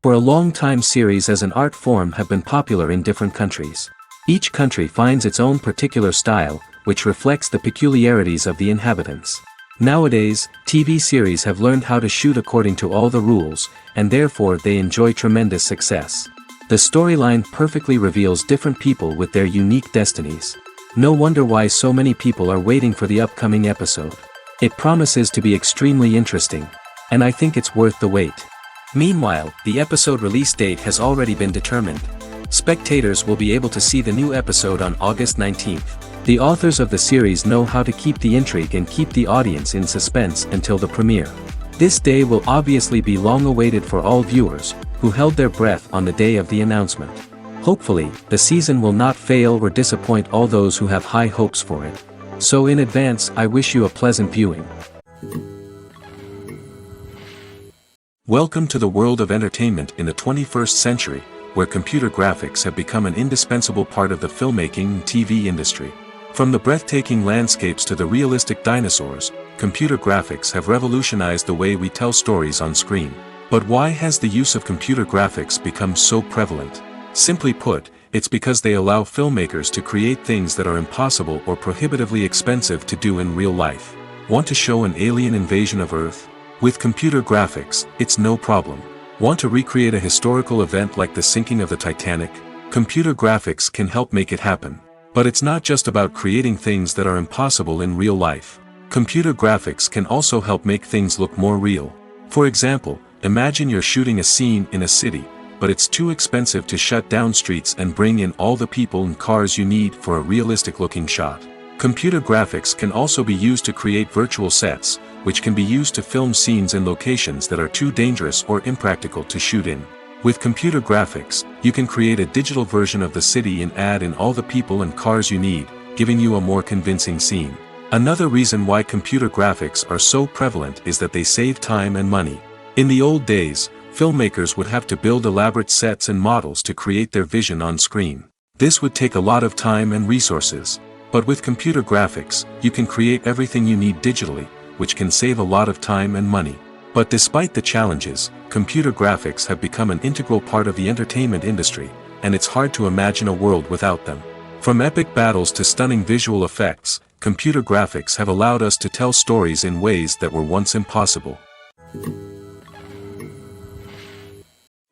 For a long time series as an art form have been popular in different countries. Each country finds its own particular style, which reflects the peculiarities of the inhabitants. Nowadays, TV series have learned how to shoot according to all the rules, and therefore they enjoy tremendous success. The storyline perfectly reveals different people with their unique destinies. No wonder why so many people are waiting for the upcoming episode. It promises to be extremely interesting, and I think it's worth the wait. Meanwhile, the episode release date has already been determined. Spectators will be able to see the new episode on August 19th. The authors of the series know how to keep the intrigue and keep the audience in suspense until the premiere. This day will obviously be long awaited for all viewers, who held their breath on the day of the announcement. Hopefully, the season will not fail or disappoint all those who have high hopes for it. So in advance, I wish you a pleasant viewing. Welcome to the world of entertainment in the 21st century, where computer graphics have become an indispensable part of the filmmaking and TV industry. From the breathtaking landscapes to the realistic dinosaurs, computer graphics have revolutionized the way we tell stories on screen. But why has the use of computer graphics become so prevalent? Simply put, it's because they allow filmmakers to create things that are impossible or prohibitively expensive to do in real life. Want to show an alien invasion of Earth? With computer graphics, it's no problem. Want to recreate a historical event like the sinking of the Titanic? Computer graphics can help make it happen. But it's not just about creating things that are impossible in real life. Computer graphics can also help make things look more real. For example, imagine you're shooting a scene in a city, but it's too expensive to shut down streets and bring in all the people and cars you need for a realistic-looking shot. Computer graphics can also be used to create virtual sets, which can be used to film scenes in locations that are too dangerous or impractical to shoot in. With computer graphics, you can create a digital version of the city and add in all the people and cars you need, giving you a more convincing scene. Another reason why computer graphics are so prevalent is that they save time and money. In the old days, filmmakers would have to build elaborate sets and models to create their vision on screen. This would take a lot of time and resources. But with computer graphics, you can create everything you need digitally, which can save a lot of time and money. But despite the challenges, computer graphics have become an integral part of the entertainment industry, and it's hard to imagine a world without them. From epic battles to stunning visual effects, computer graphics have allowed us to tell stories in ways that were once impossible.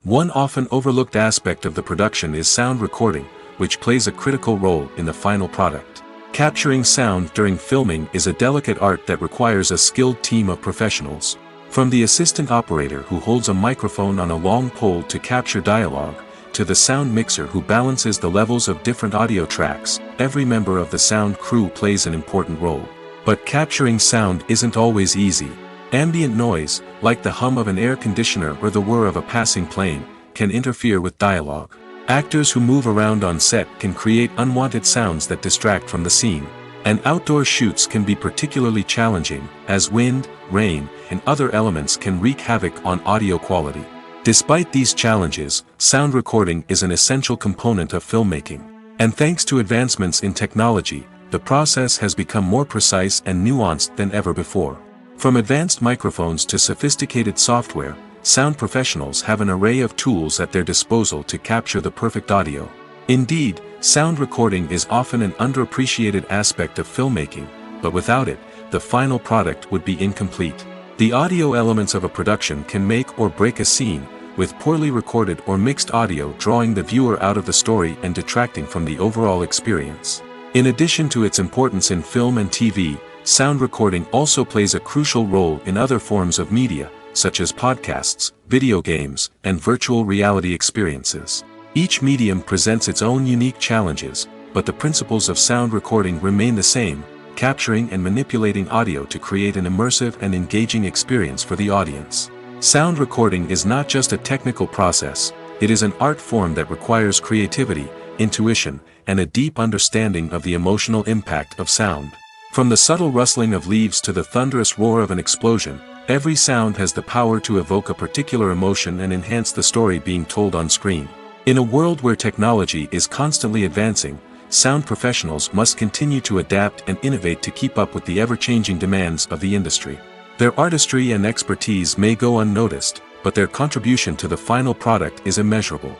One often overlooked aspect of the production is sound recording, which plays a critical role in the final product. Capturing sound during filming is a delicate art that requires a skilled team of professionals. From the assistant operator who holds a microphone on a long pole to capture dialogue, to the sound mixer who balances the levels of different audio tracks, every member of the sound crew plays an important role. But capturing sound isn't always easy. Ambient noise, like the hum of an air conditioner or the whir of a passing plane, can interfere with dialogue. Actors who move around on set can create unwanted sounds that distract from the scene. And outdoor shoots can be particularly challenging, as wind, rain, and other elements can wreak havoc on audio quality. Despite these challenges, sound recording is an essential component of filmmaking. And thanks to advancements in technology, the process has become more precise and nuanced than ever before. From advanced microphones to sophisticated software, sound professionals have an array of tools at their disposal to capture the perfect audio. Indeed, sound recording is often an underappreciated aspect of filmmaking, but without it, the final product would be incomplete. The audio elements of a production can make or break a scene, with poorly recorded or mixed audio drawing the viewer out of the story and detracting from the overall experience. In addition to its importance in film and TV, sound recording also plays a crucial role in other forms of media, such as podcasts, video games, and virtual reality experiences. Each medium presents its own unique challenges, but the principles of sound recording remain the same, capturing and manipulating audio to create an immersive and engaging experience for the audience. Sound recording is not just a technical process, it is an art form that requires creativity, intuition, and a deep understanding of the emotional impact of sound. From the subtle rustling of leaves to the thunderous roar of an explosion, every sound has the power to evoke a particular emotion and enhance the story being told on screen. In a world where technology is constantly advancing, sound professionals must continue to adapt and innovate to keep up with the ever-changing demands of the industry. Their artistry and expertise may go unnoticed, but their contribution to the final product is immeasurable.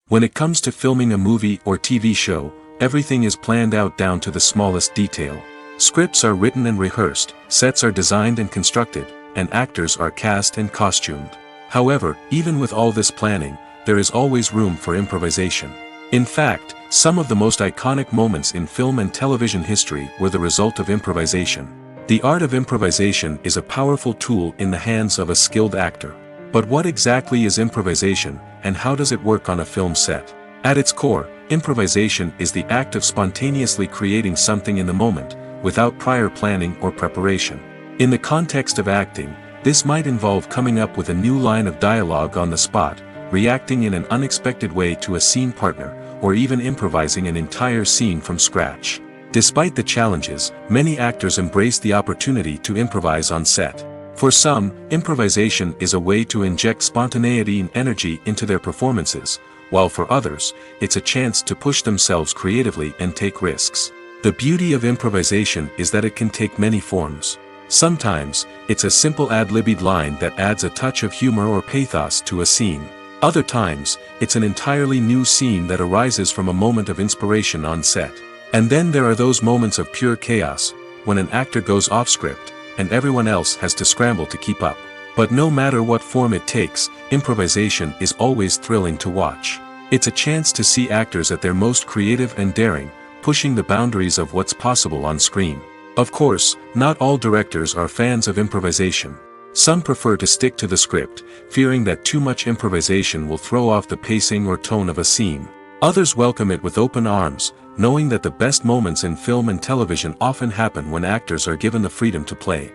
When it comes to filming a movie or TV show, everything is planned out down to the smallest detail. Scripts are written and rehearsed, sets are designed and constructed, and actors are cast and costumed. However, even with all this planning, there is always room for improvisation. In fact, some of the most iconic moments in film and television history were the result of improvisation. The art of improvisation is a powerful tool in the hands of a skilled actor. But what exactly is improvisation, and how does it work on a film set? At its core, improvisation is the act of spontaneously creating something in the moment, without prior planning or preparation. In the context of acting, this might involve coming up with a new line of dialogue on the spot, reacting in an unexpected way to a scene partner, or even improvising an entire scene from scratch. Despite the challenges, many actors embrace the opportunity to improvise on set. For some, improvisation is a way to inject spontaneity and energy into their performances, while for others, it's a chance to push themselves creatively and take risks. The beauty of improvisation is that it can take many forms. Sometimes, it's a simple ad-libbed line that adds a touch of humor or pathos to a scene. Other times, it's an entirely new scene that arises from a moment of inspiration on set. And then there are those moments of pure chaos, when an actor goes off script, and everyone else has to scramble to keep up. But no matter what form it takes, improvisation is always thrilling to watch. It's a chance to see actors at their most creative and daring, pushing the boundaries of what's possible on screen. Of course, not all directors are fans of improvisation. Some prefer to stick to the script, fearing that too much improvisation will throw off the pacing or tone of a scene. Others welcome it with open arms, knowing that the best moments in film and television often happen when actors are given the freedom to play.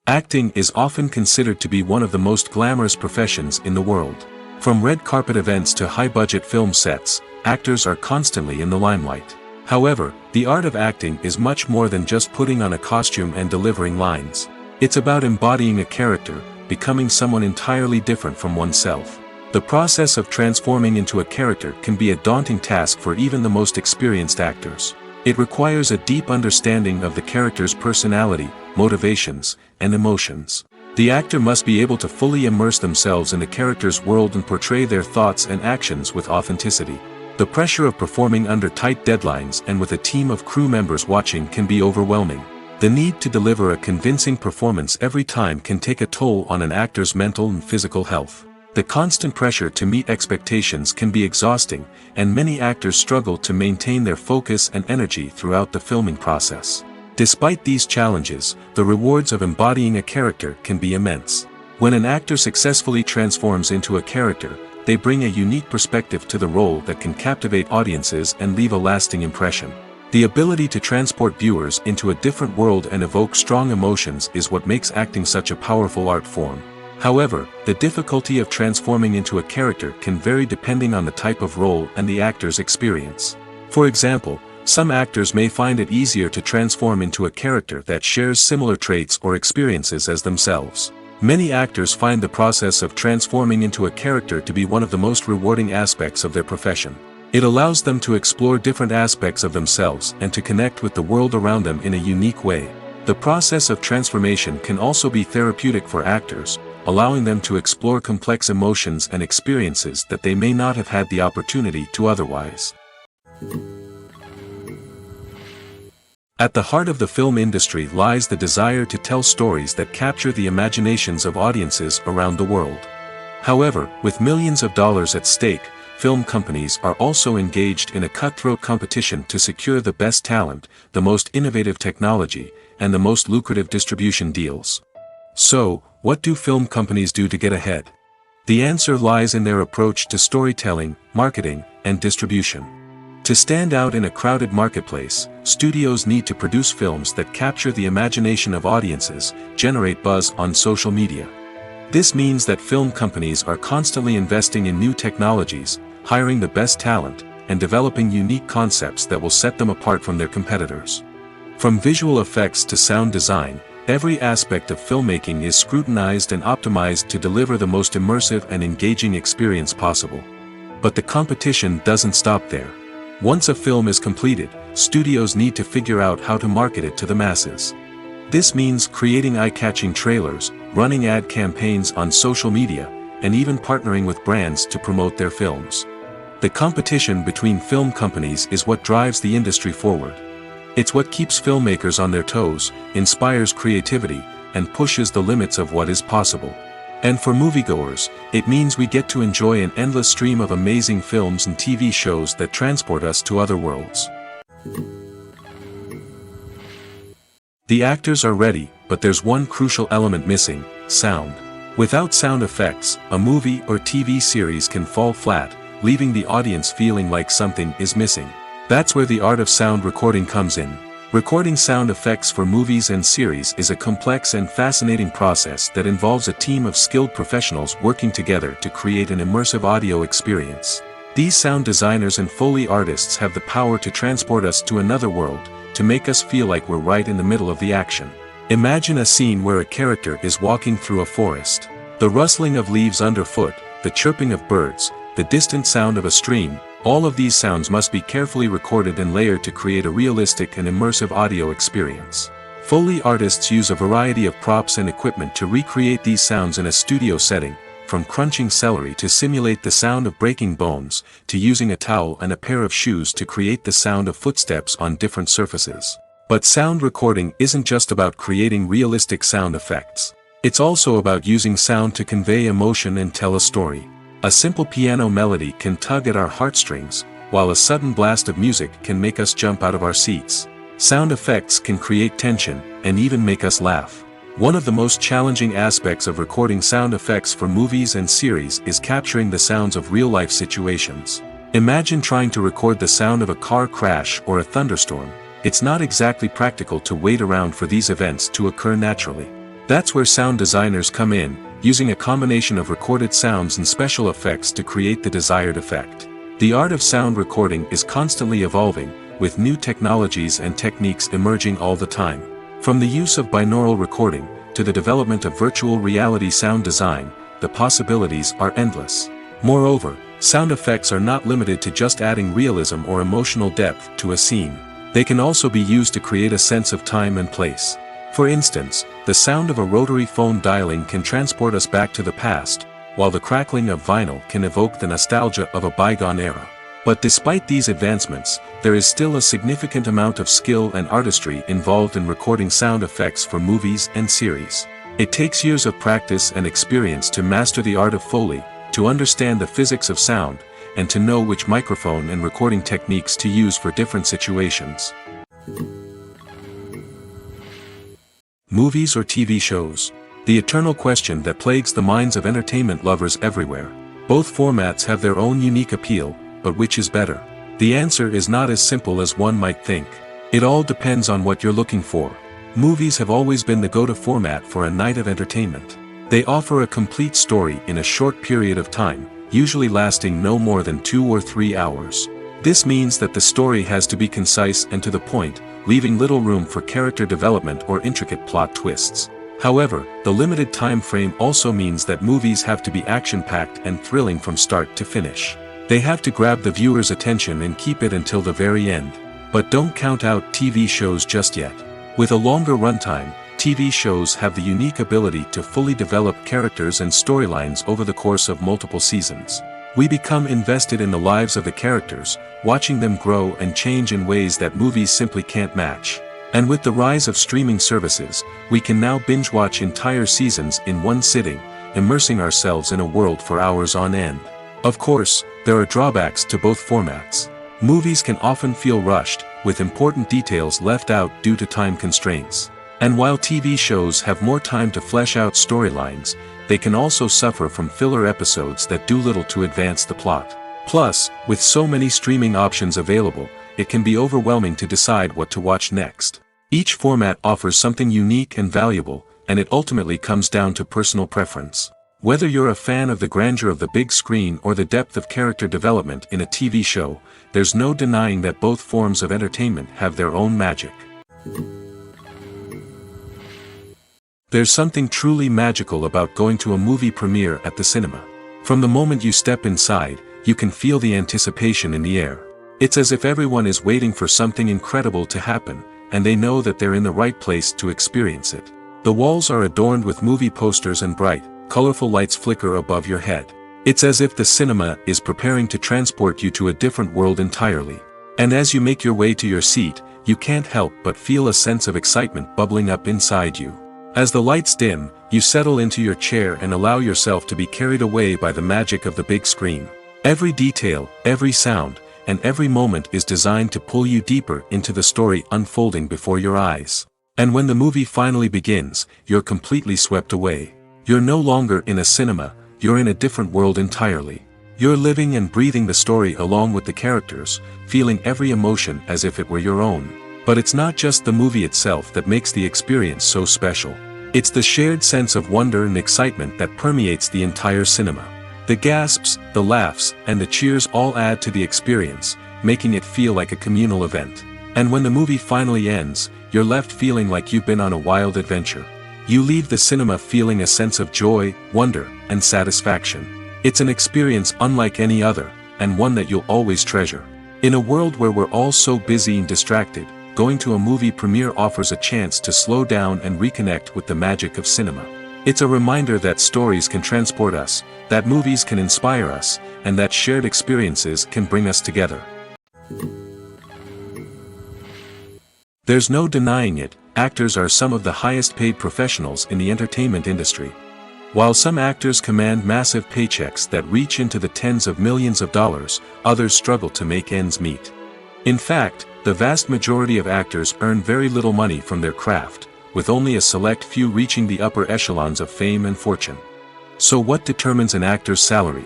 Acting is often considered to be one of the most glamorous professions in the world. From red carpet events to high-budget film sets, actors are constantly in the limelight. However, the art of acting is much more than just putting on a costume and delivering lines. It's about embodying a character, becoming someone entirely different from oneself. The process of transforming into a character can be a daunting task for even the most experienced actors. It requires a deep understanding of the character's personality, motivations, and emotions. The actor must be able to fully immerse themselves in the character's world and portray their thoughts and actions with authenticity. The pressure of performing under tight deadlines and with a team of crew members watching can be overwhelming. The need to deliver a convincing performance every time can take a toll on an actor's mental and physical health. The constant pressure to meet expectations can be exhausting, and many actors struggle to maintain their focus and energy throughout the filming process. Despite these challenges, the rewards of embodying a character can be immense. When an actor successfully transforms into a character, they bring a unique perspective to the role that can captivate audiences and leave a lasting impression. The ability to transport viewers into a different world and evoke strong emotions is what makes acting such a powerful art form. However, the difficulty of transforming into a character can vary depending on the type of role and the actor's experience. For example, some actors may find it easier to transform into a character that shares similar traits or experiences as themselves. Many actors find the process of transforming into a character to be one of the most rewarding aspects of their profession. It allows them to explore different aspects of themselves and to connect with the world around them in a unique way. The process of transformation can also be therapeutic for actors, allowing them to explore complex emotions and experiences that they may not have had the opportunity to otherwise. At the heart of the film industry lies the desire to tell stories that capture the imaginations of audiences around the world. However, with millions of dollars at stake, film companies are also engaged in a cutthroat competition to secure the best talent, the most innovative technology, and the most lucrative distribution deals. So, what do film companies do to get ahead? The answer lies in their approach to storytelling, marketing, and distribution. To stand out in a crowded marketplace, studios need to produce films that capture the imagination of audiences, generate buzz on social media. This means that film companies are constantly investing in new technologies, hiring the best talent, and developing unique concepts that will set them apart from their competitors. From visual effects to sound design, every aspect of filmmaking is scrutinized and optimized to deliver the most immersive and engaging experience possible. But the competition doesn't stop there. Once a film is completed, studios need to figure out how to market it to the masses. This means creating eye-catching trailers, running ad campaigns on social media, and even partnering with brands to promote their films. The competition between film companies is what drives the industry forward. It's what keeps filmmakers on their toes, inspires creativity, and pushes the limits of what is possible. And for moviegoers, it means we get to enjoy an endless stream of amazing films and TV shows that transport us to other worlds. The actors are ready, but there's one crucial element missing: sound. Without sound effects, a movie or TV series can fall flat, leaving the audience feeling like something is missing. That's where the art of sound recording comes in. Recording sound effects for movies and series is a complex and fascinating process that involves a team of skilled professionals working together to create an immersive audio experience. These sound designers and Foley artists have the power to transport us to another world, to make us feel like we're right in the middle of the action. Imagine a scene where a character is walking through a forest. The rustling of leaves underfoot, the chirping of birds, the distant sound of a stream, all of these sounds must be carefully recorded and layered to create a realistic and immersive audio experience. Foley artists use a variety of props and equipment to recreate these sounds in a studio setting, from crunching celery to simulate the sound of breaking bones, to using a towel and a pair of shoes to create the sound of footsteps on different surfaces. But sound recording isn't just about creating realistic sound effects. It's also about using sound to convey emotion and tell a story. A simple piano melody can tug at our heartstrings, while a sudden blast of music can make us jump out of our seats. Sound effects can create tension, and even make us laugh. One of the most challenging aspects of recording sound effects for movies and series is capturing the sounds of real-life situations. Imagine trying to record the sound of a car crash or a thunderstorm. It's not exactly practical to wait around for these events to occur naturally. That's where sound designers come in, using a combination of recorded sounds and special effects to create the desired effect. The art of sound recording is constantly evolving, with new technologies and techniques emerging all the time. From the use of binaural recording, to the development of virtual reality sound design, the possibilities are endless. Moreover, sound effects are not limited to just adding realism or emotional depth to a scene. They can also be used to create a sense of time and place. For instance, the sound of a rotary phone dialing can transport us back to the past, while the crackling of vinyl can evoke the nostalgia of a bygone era. But despite these advancements, there is still a significant amount of skill and artistry involved in recording sound effects for movies and series. It takes years of practice and experience to master the art of Foley, to understand the physics of sound, and to know which microphone and recording techniques to use for different situations. Movies or TV shows? The eternal question that plagues the minds of entertainment lovers everywhere. Both formats have their own unique appeal, but which is better? The answer is not as simple as one might think. It all depends on what you're looking for. Movies have always been the go-to format for a night of entertainment. They offer a complete story in a short period of time, usually lasting no more than 2 or 3 hours. This means that the story has to be concise and to the point, leaving little room for character development or intricate plot twists. However, the limited time frame also means that movies have to be action-packed and thrilling from start to finish. They have to grab the viewer's attention and keep it until the very end. But don't count out TV shows just yet. With a longer runtime, TV shows have the unique ability to fully develop characters and storylines over the course of multiple seasons. We become invested in the lives of the characters, watching them grow and change in ways that movies simply can't match. And with the rise of streaming services, we can now binge-watch entire seasons in one sitting, immersing ourselves in a world for hours on end. Of course, there are drawbacks to both formats. Movies can often feel rushed, with important details left out due to time constraints. And while TV shows have more time to flesh out storylines, they can also suffer from filler episodes that do little to advance the plot. Plus, with so many streaming options available, it can be overwhelming to decide what to watch next. Each format offers something unique and valuable, and it ultimately comes down to personal preference. Whether you're a fan of the grandeur of the big screen or the depth of character development in a TV show, there's no denying that both forms of entertainment have their own magic. There's something truly magical about going to a movie premiere at the cinema. From the moment you step inside, you can feel the anticipation in the air. It's as if everyone is waiting for something incredible to happen, and they know that they're in the right place to experience it. The walls are adorned with movie posters and bright, colorful lights flicker above your head. It's as if the cinema is preparing to transport you to a different world entirely. And as you make your way to your seat, you can't help but feel a sense of excitement bubbling up inside you. As the lights dim, you settle into your chair and allow yourself to be carried away by the magic of the big screen. Every detail, every sound, and every moment is designed to pull you deeper into the story unfolding before your eyes. And when the movie finally begins, you're completely swept away. You're no longer in a cinema, you're in a different world entirely. You're living and breathing the story along with the characters, feeling every emotion as if it were your own. But it's not just the movie itself that makes the experience so special. It's the shared sense of wonder and excitement that permeates the entire cinema. The gasps, the laughs, and the cheers all add to the experience, making it feel like a communal event. And when the movie finally ends, you're left feeling like you've been on a wild adventure. You leave the cinema feeling a sense of joy, wonder, and satisfaction. It's an experience unlike any other, and one that you'll always treasure. In a world where we're all so busy and distracted, going to a movie premiere offers a chance to slow down and reconnect with the magic of cinema. It's a reminder that stories can transport us, that movies can inspire us, and that shared experiences can bring us together. There's no denying it, actors are some of the highest paid professionals in the entertainment industry. While some actors command massive paychecks that reach into the tens of millions of dollars, others struggle to make ends meet. In fact, the vast majority of actors earn very little money from their craft, with only a select few reaching the upper echelons of fame and fortune. So what determines an actor's salary?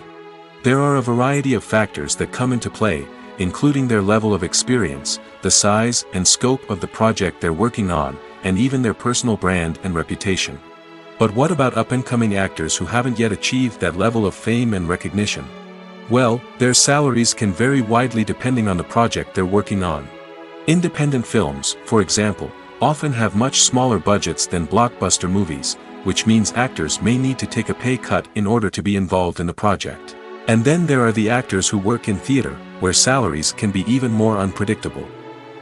There are a variety of factors that come into play, including their level of experience, the size and scope of the project they're working on, and even their personal brand and reputation. But what about up-and-coming actors who haven't yet achieved that level of fame and recognition? Well, their salaries can vary widely depending on the project they're working on. Independent films, for example, often have much smaller budgets than blockbuster movies, which means actors may need to take a pay cut in order to be involved in the project. And then there are the actors who work in theater, where salaries can be even more unpredictable.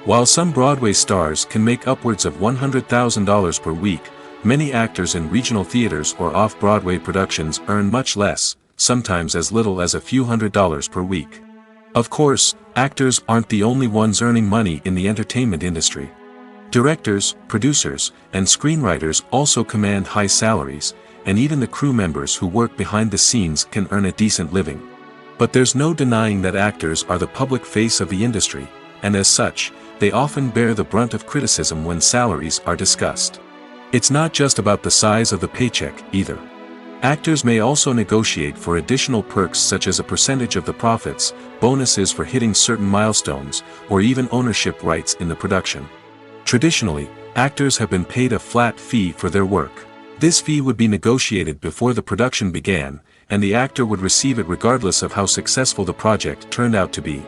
While some Broadway stars can make upwards of $100,000 per week, many actors in regional theaters or off-Broadway productions earn much less, sometimes as little as a few $100s per week. Of course, actors aren't the only ones earning money in the entertainment industry. Directors, producers, and screenwriters also command high salaries, and even the crew members who work behind the scenes can earn a decent living. But there's no denying that actors are the public face of the industry, and as such, they often bear the brunt of criticism when salaries are discussed. It's not just about the size of the paycheck, either. Actors may also negotiate for additional perks such as a percentage of the profits, bonuses for hitting certain milestones, or even ownership rights in the production. Traditionally, actors have been paid a flat fee for their work. This fee would be negotiated before the production began, and the actor would receive it regardless of how successful the project turned out to be.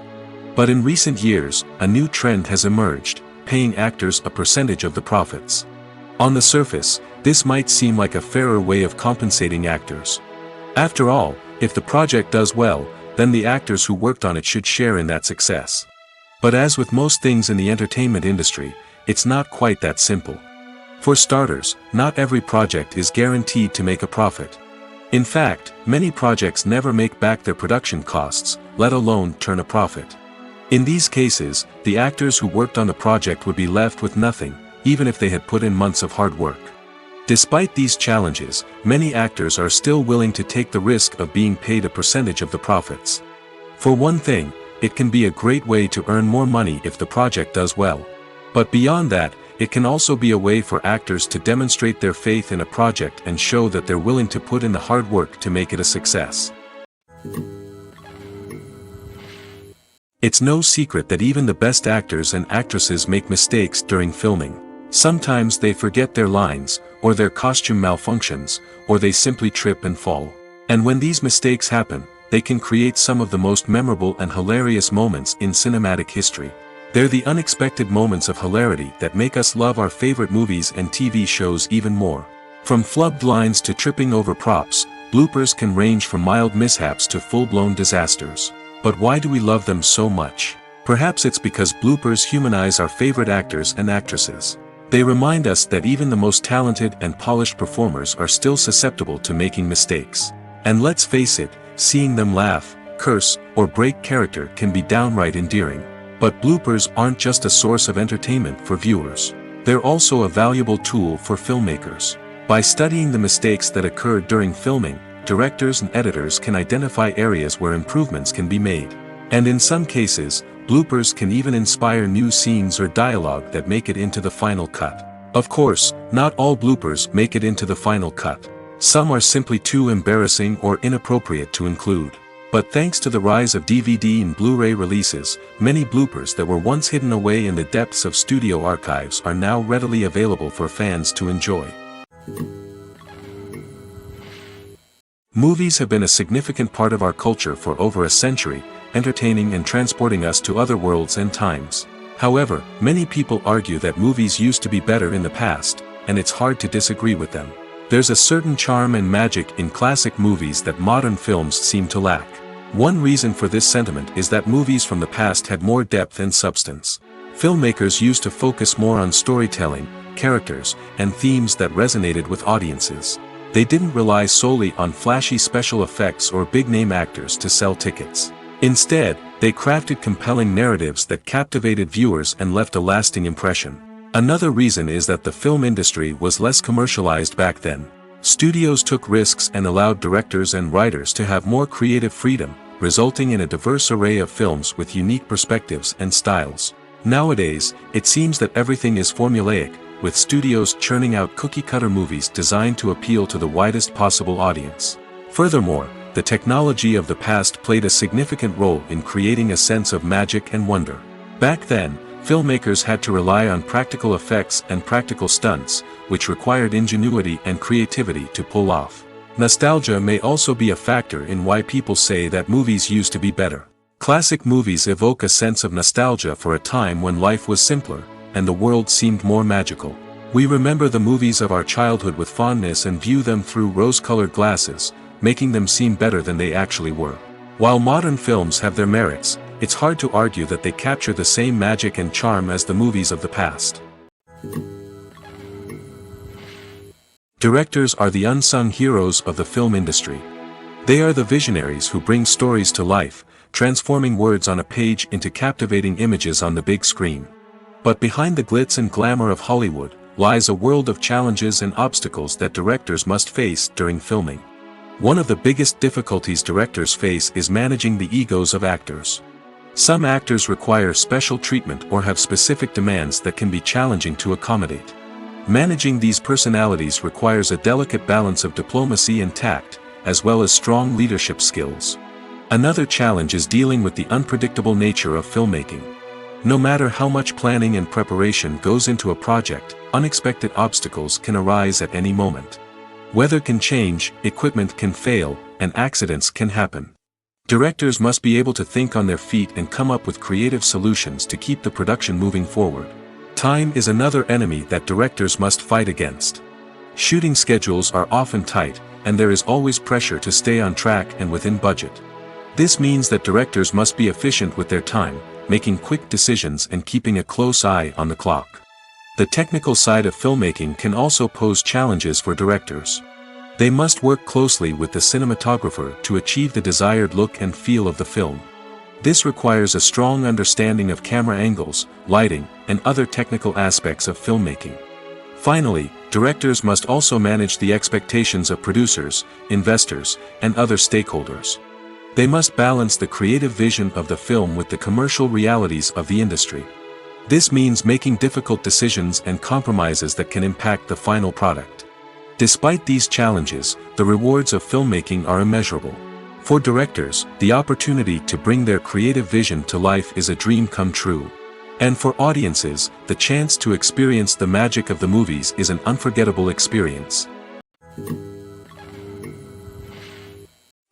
But in recent years, a new trend has emerged, paying actors a percentage of the profits. On the surface, this might seem like a fairer way of compensating actors. After all, if the project does well, then the actors who worked on it should share in that success. But as with most things in the entertainment industry, it's not quite that simple. For starters, not every project is guaranteed to make a profit. In fact, many projects never make back their production costs, let alone turn a profit. In these cases, the actors who worked on the project would be left with nothing, even if they had put in months of hard work. Despite these challenges, many actors are still willing to take the risk of being paid a percentage of the profits. For one thing, it can be a great way to earn more money if the project does well. But beyond that, it can also be a way for actors to demonstrate their faith in a project and show that they're willing to put in the hard work to make it a success. It's no secret that even the best actors and actresses make mistakes during filming. Sometimes they forget their lines, or their costume malfunctions, or they simply trip and fall. And when these mistakes happen, they can create some of the most memorable and hilarious moments in cinematic history. They're the unexpected moments of hilarity that make us love our favorite movies and TV shows even more. From flubbed lines to tripping over props, bloopers can range from mild mishaps to full-blown disasters. But why do we love them so much? Perhaps it's because bloopers humanize our favorite actors and actresses. They remind us that even the most talented and polished performers are still susceptible to making mistakes. And let's face it, seeing them laugh, curse, or break character can be downright endearing. But bloopers aren't just a source of entertainment for viewers. They're also a valuable tool for filmmakers. By studying the mistakes that occurred during filming, directors and editors can identify areas where improvements can be made. And in some cases, bloopers can even inspire new scenes or dialogue that make it into the final cut. Of course, not all bloopers make it into the final cut. Some are simply too embarrassing or inappropriate to include. But thanks to the rise of DVD and Blu-ray releases, many bloopers that were once hidden away in the depths of studio archives are now readily available for fans to enjoy. Movies have been a significant part of our culture for over a century, entertaining and transporting us to other worlds and times. However, many people argue that movies used to be better in the past, and it's hard to disagree with them. There's a certain charm and magic in classic movies that modern films seem to lack. One reason for this sentiment is that movies from the past had more depth and substance. Filmmakers used to focus more on storytelling, characters, and themes that resonated with audiences. They didn't rely solely on flashy special effects or big-name actors to sell tickets. Instead, they crafted compelling narratives that captivated viewers and left a lasting impression. Another reason is that the film industry was less commercialized back then. Studios took risks and allowed directors and writers to have more creative freedom, resulting in a diverse array of films with unique perspectives and styles. Nowadays, it seems that everything is formulaic, with studios churning out cookie-cutter movies designed to appeal to the widest possible audience. Furthermore, the technology of the past played a significant role in creating a sense of magic and wonder. Back then, filmmakers had to rely on practical effects and practical stunts, which required ingenuity and creativity to pull off. Nostalgia may also be a factor in why people say that movies used to be better. Classic movies evoke a sense of nostalgia for a time when life was simpler, and the world seemed more magical. We remember the movies of our childhood with fondness and view them through rose-colored glasses, making them seem better than they actually were. While modern films have their merits, it's hard to argue that they capture the same magic and charm as the movies of the past. Directors are the unsung heroes of the film industry. They are the visionaries who bring stories to life, transforming words on a page into captivating images on the big screen. But behind the glitz and glamour of Hollywood, lies a world of challenges and obstacles that directors must face during filming. One of the biggest difficulties directors face is managing the egos of actors. Some actors require special treatment or have specific demands that can be challenging to accommodate. Managing these personalities requires a delicate balance of diplomacy and tact, as well as strong leadership skills. Another challenge is dealing with the unpredictable nature of filmmaking. No matter how much planning and preparation goes into a project, unexpected obstacles can arise at any moment. Weather can change, equipment can fail, and accidents can happen. Directors must be able to think on their feet and come up with creative solutions to keep the production moving forward. Time is another enemy that directors must fight against. Shooting schedules are often tight, and there is always pressure to stay on track and within budget. This means that directors must be efficient with their time, making quick decisions and keeping a close eye on the clock. The technical side of filmmaking can also pose challenges for directors. They must work closely with the cinematographer to achieve the desired look and feel of the film. This requires a strong understanding of camera angles, lighting, and other technical aspects of filmmaking. Finally, directors must also manage the expectations of producers, investors, and other stakeholders. They must balance the creative vision of the film with the commercial realities of the industry. This means making difficult decisions and compromises that can impact the final product. Despite these challenges, the rewards of filmmaking are immeasurable. For directors, the opportunity to bring their creative vision to life is a dream come true. And for audiences, the chance to experience the magic of the movies is an unforgettable experience.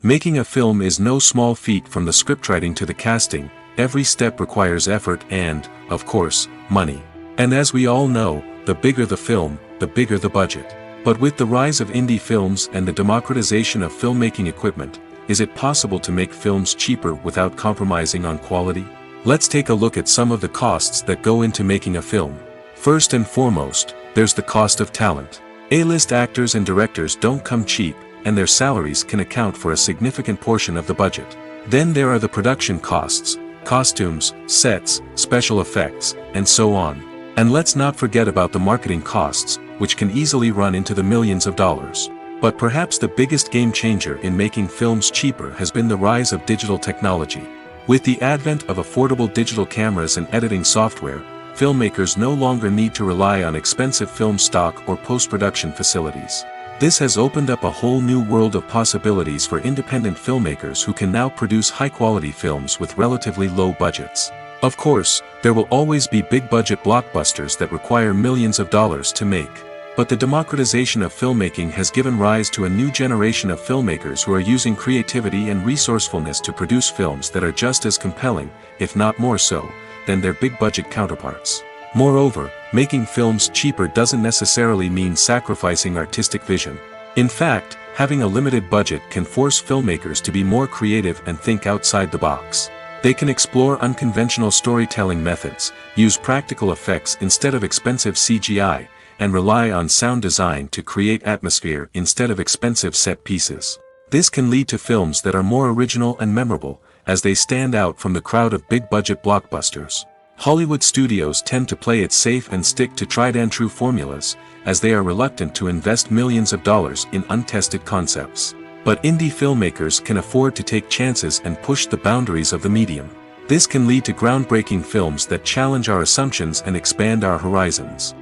Making a film is no small feat. From the scriptwriting to the casting, every step requires effort and, of course, money. And as we all know, the bigger the film, the bigger the budget. But with the rise of indie films and the democratization of filmmaking equipment, is it possible to make films cheaper without compromising on quality? Let's take a look at some of the costs that go into making a film. First and foremost, there's the cost of talent. A-list actors and directors don't come cheap, and their salaries can account for a significant portion of the budget. Then there are the production costs, costumes, sets, special effects, and so on. And let's not forget about the marketing costs, which can easily run into the millions of dollars. But perhaps the biggest game changer in making films cheaper has been the rise of digital technology. With the advent of affordable digital cameras and editing software, filmmakers no longer need to rely on expensive film stock or post-production facilities. This has opened up a whole new world of possibilities for independent filmmakers who can now produce high-quality films with relatively low budgets. Of course, there will always be big-budget blockbusters that require millions of dollars to make. But the democratization of filmmaking has given rise to a new generation of filmmakers who are using creativity and resourcefulness to produce films that are just as compelling, if not more so, than their big-budget counterparts. Moreover, making films cheaper doesn't necessarily mean sacrificing artistic vision. In fact, having a limited budget can force filmmakers to be more creative and think outside the box. They can explore unconventional storytelling methods, use practical effects instead of expensive CGI, and rely on sound design to create atmosphere instead of expensive set pieces. This can lead to films that are more original and memorable, as they stand out from the crowd of big-budget blockbusters. Hollywood studios tend to play it safe and stick to tried-and-true formulas, as they are reluctant to invest millions of dollars in untested concepts. But indie filmmakers can afford to take chances and push the boundaries of the medium. This can lead to groundbreaking films that challenge our assumptions and expand our horizons.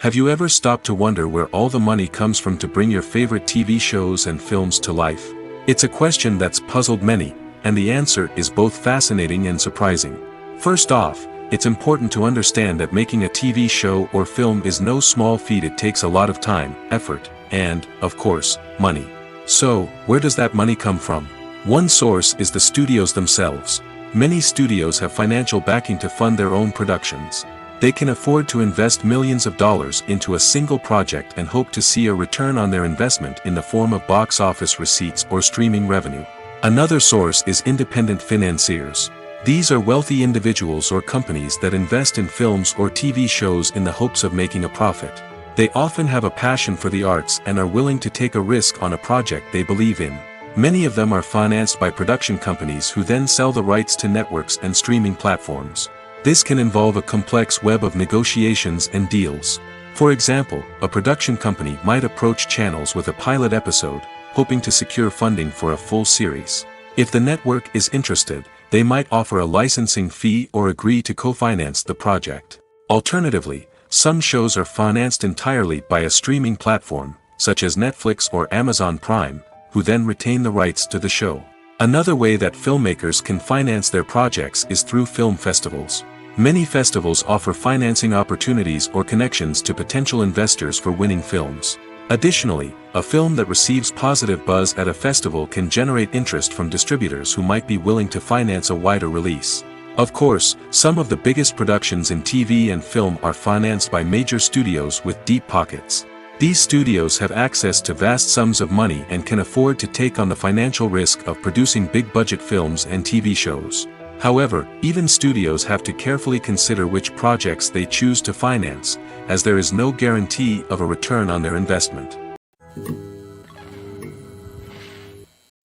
Have you ever stopped to wonder where all the money comes from to bring your favorite TV shows and films to life? It's a question that's puzzled many, and the answer is both fascinating and surprising. First off, it's important to understand that making a TV show or film is no small feat. It takes a lot of time, effort, and, of course, money. So, where does that money come from? One source is the studios themselves. Many studios have financial backing to fund their own productions. They can afford to invest millions of dollars into a single project and hope to see a return on their investment in the form of box office receipts or streaming revenue. Another source is independent financiers. These are wealthy individuals or companies that invest in films or TV shows in the hopes of making a profit. They often have a passion for the arts and are willing to take a risk on a project they believe in. Many of them are financed by production companies who then sell the rights to networks and streaming platforms. This can involve a complex web of negotiations and deals. For example, a production company might approach channels with a pilot episode, hoping to secure funding for a full series. If the network is interested, they might offer a licensing fee or agree to co-finance the project. Alternatively, some shows are financed entirely by a streaming platform, such as Netflix or Amazon Prime, who then retain the rights to the show. Another way that filmmakers can finance their projects is through film festivals. Many festivals offer financing opportunities or connections to potential investors for winning films. Additionally, a film that receives positive buzz at a festival can generate interest from distributors who might be willing to finance a wider release. Of course, some of the biggest productions in TV and film are financed by major studios with deep pockets. These studios have access to vast sums of money and can afford to take on the financial risk of producing big-budget films and TV shows. However, even studios have to carefully consider which projects they choose to finance, as there is no guarantee of a return on their investment.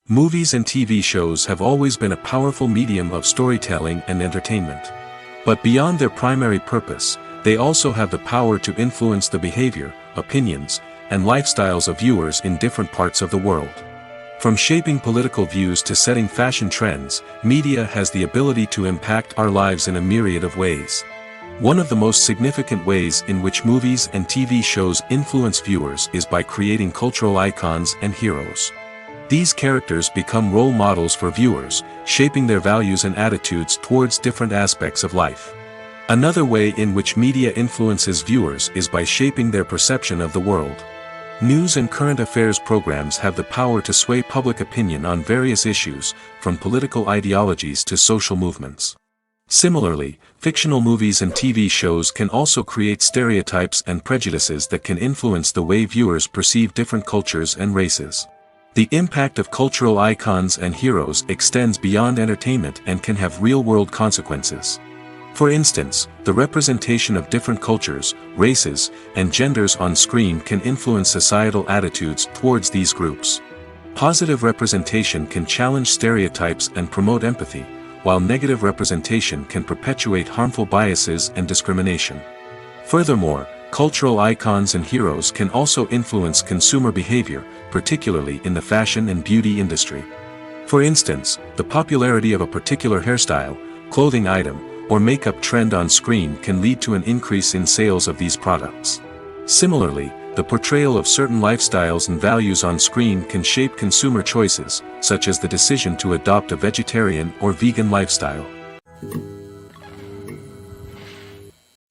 Movies and TV shows have always been a powerful medium of storytelling and entertainment. But beyond their primary purpose, they also have the power to influence the behavior, opinions, and lifestyles of viewers in different parts of the world. From shaping political views to setting fashion trends, media has the ability to impact our lives in a myriad of ways. One of the most significant ways in which movies and TV shows influence viewers is by creating cultural icons and heroes. These characters become role models for viewers, shaping their values and attitudes towards different aspects of life. Another way in which media influences viewers is by shaping their perception of the world. News and current affairs programs have the power to sway public opinion on various issues, from political ideologies to social movements. Similarly, fictional movies and TV shows can also create stereotypes and prejudices that can influence the way viewers perceive different cultures and races. The impact of cultural icons and heroes extends beyond entertainment and can have real-world consequences. For instance, the representation of different cultures, races, and genders on screen can influence societal attitudes towards these groups. Positive representation can challenge stereotypes and promote empathy, while negative representation can perpetuate harmful biases and discrimination. Furthermore, cultural icons and heroes can also influence consumer behavior, particularly in the fashion and beauty industry. For instance, the popularity of a particular hairstyle, clothing item, or makeup trend on screen can lead to an increase in sales of these products. Similarly, the portrayal of certain lifestyles and values on screen can shape consumer choices, such as the decision to adopt a vegetarian or vegan lifestyle.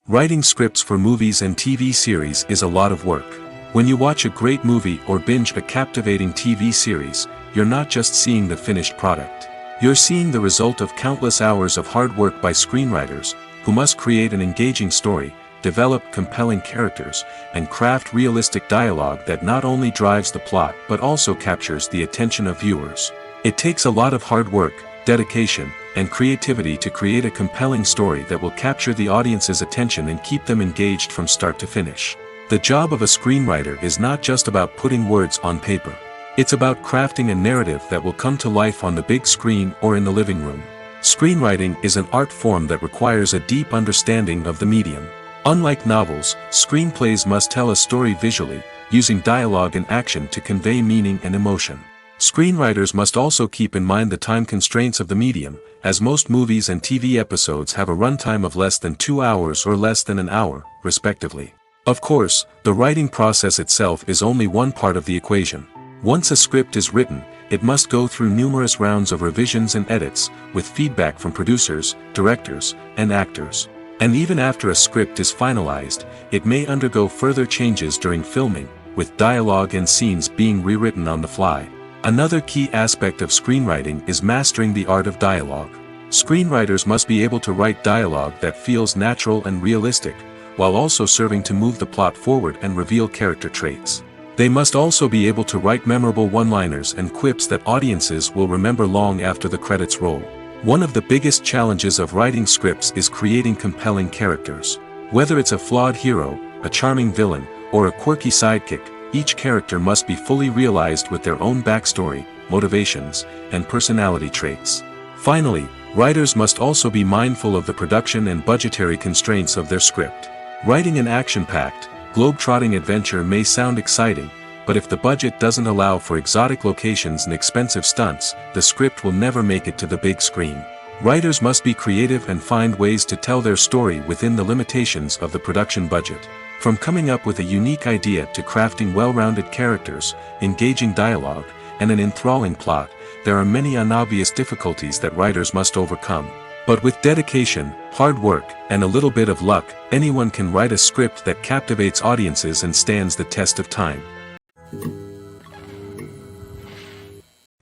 Writing scripts for movies and TV series is a lot of work. When you watch a great movie or binge a captivating TV series, you're not just seeing the finished product. You're seeing the result of countless hours of hard work by screenwriters, who must create an engaging story, develop compelling characters, and craft realistic dialogue that not only drives the plot but also captures the attention of viewers. It takes a lot of hard work, dedication, and creativity to create a compelling story that will capture the audience's attention and keep them engaged from start to finish. The job of a screenwriter is not just about putting words on paper. It's about crafting a narrative that will come to life on the big screen or in the living room. Screenwriting is an art form that requires a deep understanding of the medium. Unlike novels, screenplays must tell a story visually, using dialogue and action to convey meaning and emotion. Screenwriters must also keep in mind the time constraints of the medium, as most movies and TV episodes have a runtime of less than 2 hours or less than an hour, respectively. Of course, the writing process itself is only one part of the equation. Once a script is written, it must go through numerous rounds of revisions and edits, with feedback from producers, directors, and actors. And even after a script is finalized, it may undergo further changes during filming, with dialogue and scenes being rewritten on the fly. Another key aspect of screenwriting is mastering the art of dialogue. Screenwriters must be able to write dialogue that feels natural and realistic, while also serving to move the plot forward and reveal character traits. They must also be able to write memorable one-liners and quips that audiences will remember long after the credits roll. One of the biggest challenges of writing scripts is creating compelling characters. Whether it's a flawed hero, a charming villain, or a quirky sidekick, each character must be fully realized with their own backstory, motivations, and personality traits. Finally, writers must also be mindful of the production and budgetary constraints of their script. Writing an action-packed, globe-trotting adventure may sound exciting, but if the budget doesn't allow for exotic locations and expensive stunts, the script will never make it to the big screen. Writers must be creative and find ways to tell their story within the limitations of the production budget. From coming up with a unique idea to crafting well-rounded characters, engaging dialogue, and an enthralling plot, there are many unobvious difficulties that writers must overcome. But with dedication, hard work, and a little bit of luck, anyone can write a script that captivates audiences and stands the test of time.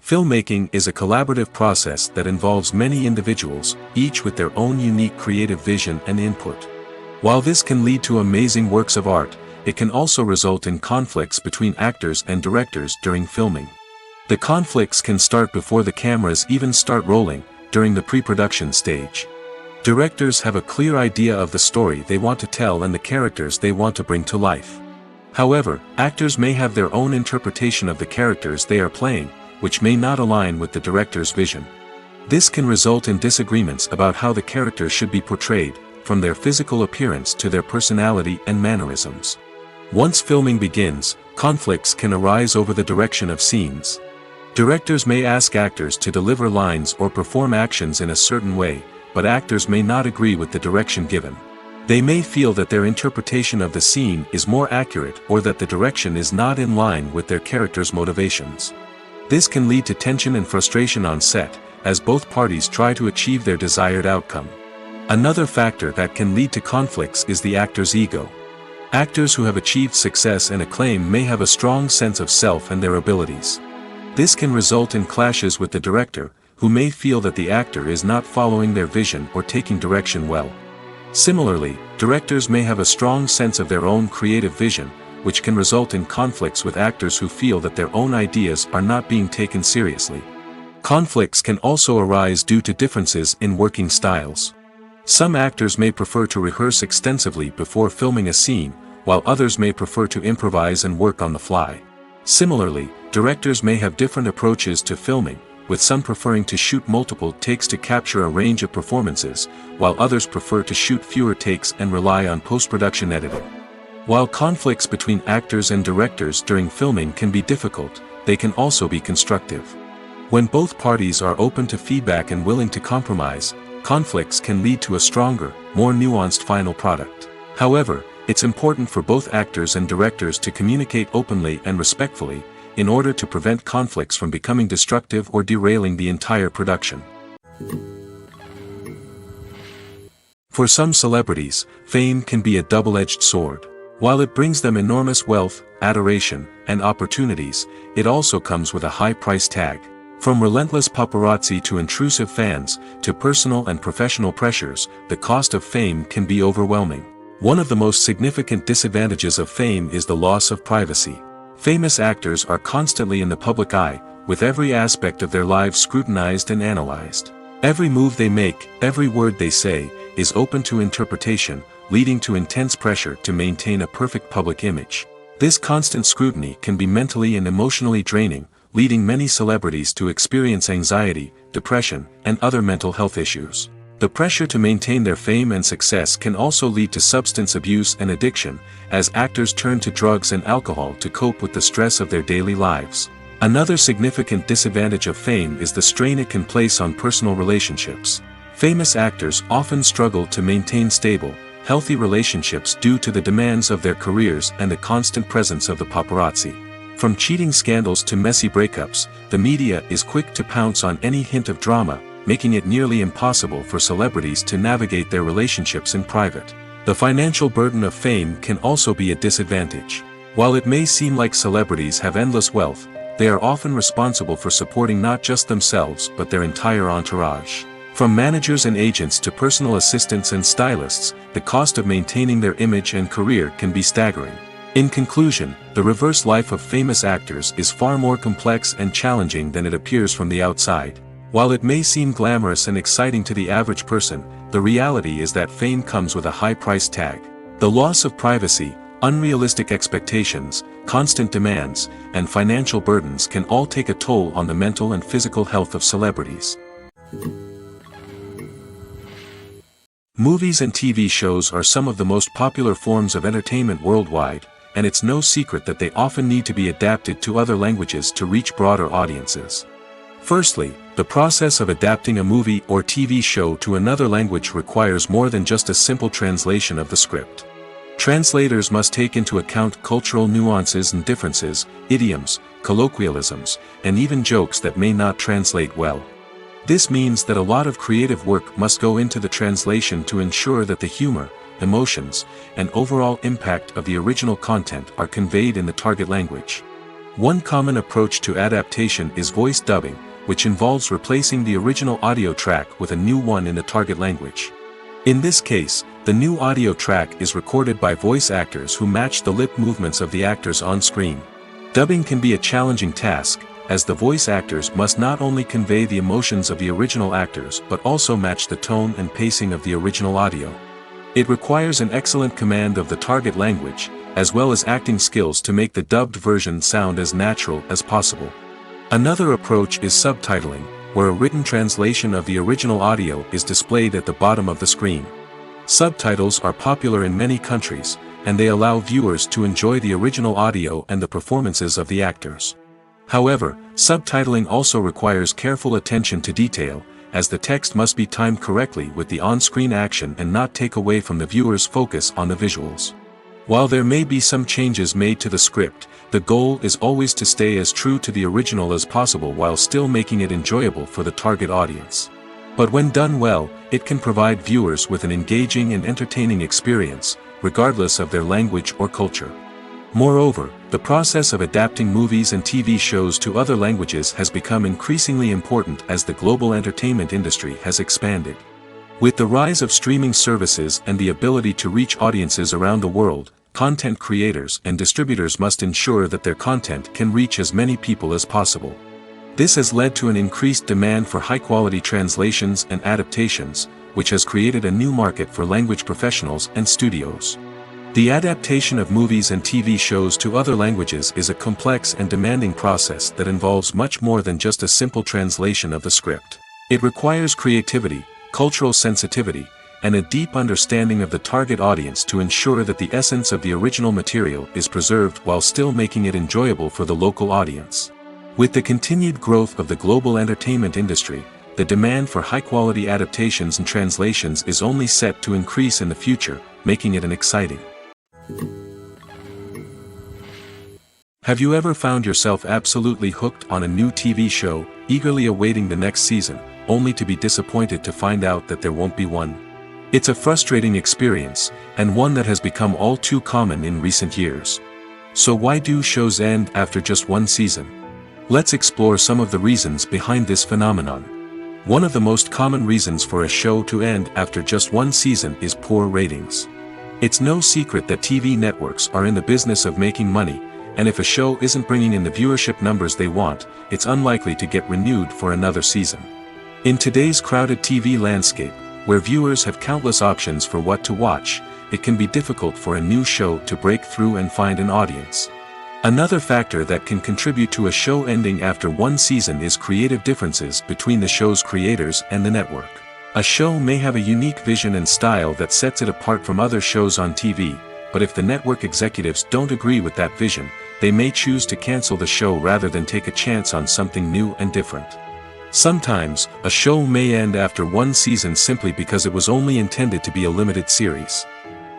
Filmmaking is a collaborative process that involves many individuals, each with their own unique creative vision and input. While this can lead to amazing works of art, it can also result in conflicts between actors and directors during filming. The conflicts can start before the cameras even start rolling, during the pre-production stage. Directors have a clear idea of the story they want to tell and the characters they want to bring to life. However, actors may have their own interpretation of the characters they are playing, which may not align with the director's vision. This can result in disagreements about how the characters should be portrayed, from their physical appearance to their personality and mannerisms. Once filming begins, conflicts can arise over the direction of scenes. Directors may ask actors to deliver lines or perform actions in a certain way, but actors may not agree with the direction given. They may feel that their interpretation of the scene is more accurate or that the direction is not in line with their character's motivations. This can lead to tension and frustration on set, as both parties try to achieve their desired outcome. Another factor that can lead to conflicts is the actor's ego. Actors who have achieved success and acclaim may have a strong sense of self and their abilities. This can result in clashes with the director, who may feel that the actor is not following their vision or taking direction well. Similarly, directors may have a strong sense of their own creative vision, which can result in conflicts with actors who feel that their own ideas are not being taken seriously. Conflicts can also arise due to differences in working styles. Some actors may prefer to rehearse extensively before filming a scene, while others may prefer to improvise and work on the fly. Similarly, directors may have different approaches to filming, with some preferring to shoot multiple takes to capture a range of performances, while others prefer to shoot fewer takes and rely on post-production editing. While conflicts between actors and directors during filming can be difficult, they can also be constructive. When both parties are open to feedback and willing to compromise, conflicts can lead to a stronger, more nuanced final product. However, it's important for both actors and directors to communicate openly and respectfully, in order to prevent conflicts from becoming destructive or derailing the entire production. For some celebrities, fame can be a double-edged sword. While it brings them enormous wealth, adoration, and opportunities, it also comes with a high price tag. From relentless paparazzi to intrusive fans, to personal and professional pressures, the cost of fame can be overwhelming. One of the most significant disadvantages of fame is the loss of privacy. Famous actors are constantly in the public eye, with every aspect of their lives scrutinized and analyzed. Every move they make, every word they say, is open to interpretation, leading to intense pressure to maintain a perfect public image. This constant scrutiny can be mentally and emotionally draining, leading many celebrities to experience anxiety, depression, and other mental health issues. The pressure to maintain their fame and success can also lead to substance abuse and addiction, as actors turn to drugs and alcohol to cope with the stress of their daily lives. Another significant disadvantage of fame is the strain it can place on personal relationships. Famous actors often struggle to maintain stable, healthy relationships due to the demands of their careers and the constant presence of the paparazzi. From cheating scandals to messy breakups, the media is quick to pounce on any hint of drama, making it nearly impossible for celebrities to navigate their relationships in private. The financial burden of fame can also be a disadvantage. While it may seem like celebrities have endless wealth, they are often responsible for supporting not just themselves but their entire entourage. From managers and agents to personal assistants and stylists, the cost of maintaining their image and career can be staggering. In conclusion, the reverse life of famous actors is far more complex and challenging than it appears from the outside. While it may seem glamorous and exciting to the average person, the reality is that fame comes with a high price tag. The loss of privacy, unrealistic expectations, constant demands, and financial burdens can all take a toll on the mental and physical health of celebrities. Movies and TV shows are some of the most popular forms of entertainment worldwide, and it's no secret that they often need to be adapted to other languages to reach broader audiences. Firstly, the process of adapting a movie or TV show to another language requires more than just a simple translation of the script. Translators must take into account cultural nuances and differences, idioms, colloquialisms, and even jokes that may not translate well. This means that a lot of creative work must go into the translation to ensure that the humor, emotions, and overall impact of the original content are conveyed in the target language. One common approach to adaptation is voice dubbing, which involves replacing the original audio track with a new one in the target language. In this case, the new audio track is recorded by voice actors who match the lip movements of the actors on screen. Dubbing can be a challenging task, as the voice actors must not only convey the emotions of the original actors but also match the tone and pacing of the original audio. It requires an excellent command of the target language, as well as acting skills to make the dubbed version sound as natural as possible. Another approach is subtitling, where a written translation of the original audio is displayed at the bottom of the screen. Subtitles are popular in many countries, and they allow viewers to enjoy the original audio and the performances of the actors. However, subtitling also requires careful attention to detail, as the text must be timed correctly with the on-screen action and not take away from the viewer's focus on the visuals. While there may be some changes made to the script, the goal is always to stay as true to the original as possible while still making it enjoyable for the target audience. But when done well, it can provide viewers with an engaging and entertaining experience, regardless of their language or culture. Moreover, the process of adapting movies and TV shows to other languages has become increasingly important as the global entertainment industry has expanded. With the rise of streaming services and the ability to reach audiences around the world, content creators and distributors must ensure that their content can reach as many people as possible. This has led to an increased demand for high-quality translations and adaptations, which has created a new market for language professionals and studios. The adaptation of movies and TV shows to other languages is a complex and demanding process that involves much more than just a simple translation of the script. It requires creativity, cultural sensitivity, and a deep understanding of the target audience to ensure that the essence of the original material is preserved while still making it enjoyable for the local audience. With the continued growth of the global entertainment industry, the demand for high-quality adaptations and translations is only set to increase in the future, making it an exciting. Have you ever found yourself absolutely hooked on a new TV show, eagerly awaiting the next season, only to be disappointed to find out that there won't be one? It's a frustrating experience, and one that has become all too common in recent years. So why do shows end after just one season? Let's explore some of the reasons behind this phenomenon. One of the most common reasons for a show to end after just one season is poor ratings. It's no secret that TV networks are in the business of making money, and if a show isn't bringing in the viewership numbers they want, it's unlikely to get renewed for another season. In today's crowded TV landscape, where viewers have countless options for what to watch, it can be difficult for a new show to break through and find an audience. Another factor that can contribute to a show ending after one season is creative differences between the show's creators and the network. A show may have a unique vision and style that sets it apart from other shows on TV, but if the network executives don't agree with that vision, they may choose to cancel the show rather than take a chance on something new and different. Sometimes, a show may end after one season simply because it was only intended to be a limited series.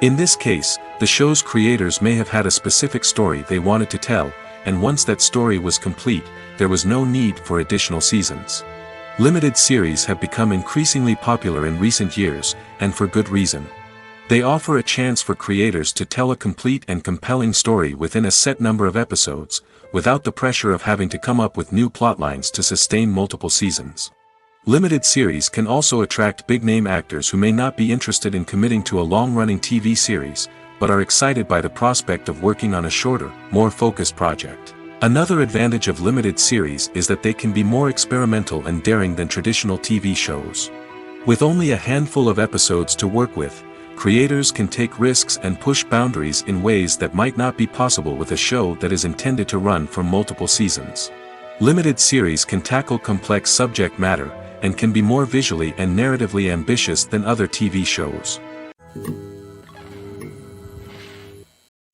In this case, the show's creators may have had a specific story they wanted to tell, and once that story was complete, there was no need for additional seasons. Limited series have become increasingly popular in recent years, and for good reason. They offer a chance for creators to tell a complete and compelling story within a set number of episodes, without the pressure of having to come up with new plotlines to sustain multiple seasons. Limited series can also attract big-name actors who may not be interested in committing to a long-running TV series, but are excited by the prospect of working on a shorter, more focused project. Another advantage of limited series is that they can be more experimental and daring than traditional TV shows. With only a handful of episodes to work with, creators can take risks and push boundaries in ways that might not be possible with a show that is intended to run for multiple seasons. Limited series can tackle complex subject matter, and can be more visually and narratively ambitious than other TV shows.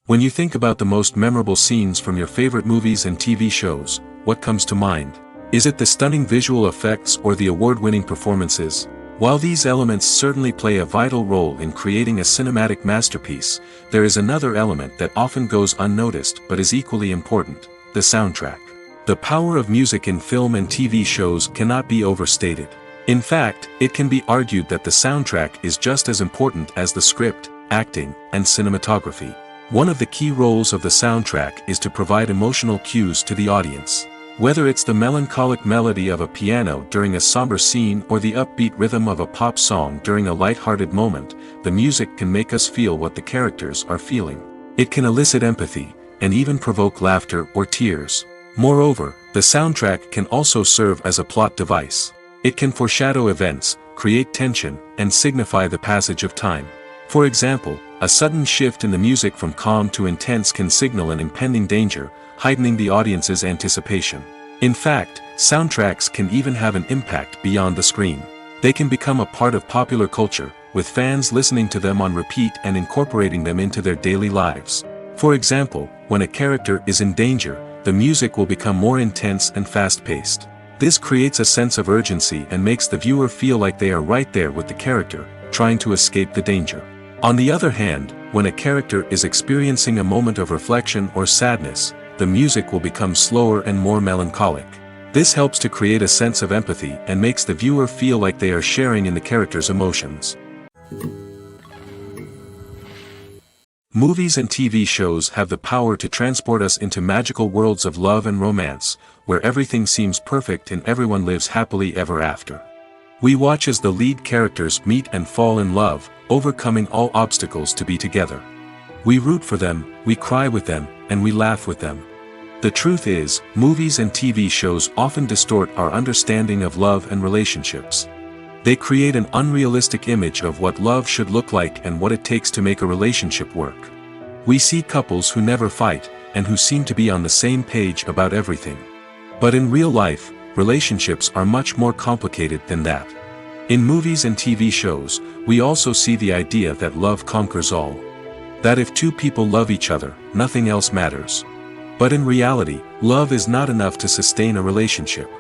When you think about the most memorable scenes from your favorite movies and TV shows, what comes to mind? Is it the stunning visual effects or the award-winning performances? While these elements certainly play a vital role in creating a cinematic masterpiece, there is another element that often goes unnoticed but is equally important: the soundtrack. The power of music in film and TV shows cannot be overstated. In fact, it can be argued that the soundtrack is just as important as the script, acting, and cinematography. One of the key roles of the soundtrack is to provide emotional cues to the audience. Whether it's the melancholic melody of a piano during a somber scene or the upbeat rhythm of a pop song during a light-hearted moment, the music can make us feel what the characters are feeling. It can elicit empathy, and even provoke laughter or tears. Moreover, the soundtrack can also serve as a plot device. It can foreshadow events, create tension, and signify the passage of time. For example, a sudden shift in the music from calm to intense can signal an impending danger, heightening the audience's anticipation. In fact, soundtracks can even have an impact beyond the screen. They can become a part of popular culture, with fans listening to them on repeat and incorporating them into their daily lives. For example, when a character is in danger, the music will become more intense and fast-paced. This creates a sense of urgency and makes the viewer feel like they are right there with the character, trying to escape the danger. On the other hand, when a character is experiencing a moment of reflection or sadness, the music will become slower and more melancholic. This helps to create a sense of empathy and makes the viewer feel like they are sharing in the character's emotions. Movies and TV shows have the power to transport us into magical worlds of love and romance, where everything seems perfect and everyone lives happily ever after. We watch as the lead characters meet and fall in love, overcoming all obstacles to be together. We root for them, we cry with them, and we laugh with them. The truth is, movies and TV shows often distort our understanding of love and relationships. They create an unrealistic image of what love should look like and what it takes to make a relationship work. We see couples who never fight, and who seem to be on the same page about everything. But in real life, relationships are much more complicated than that. In movies and TV shows, we also see the idea that love conquers all. That if two people love each other, nothing else matters. But in reality, love is not enough to sustain a relationship.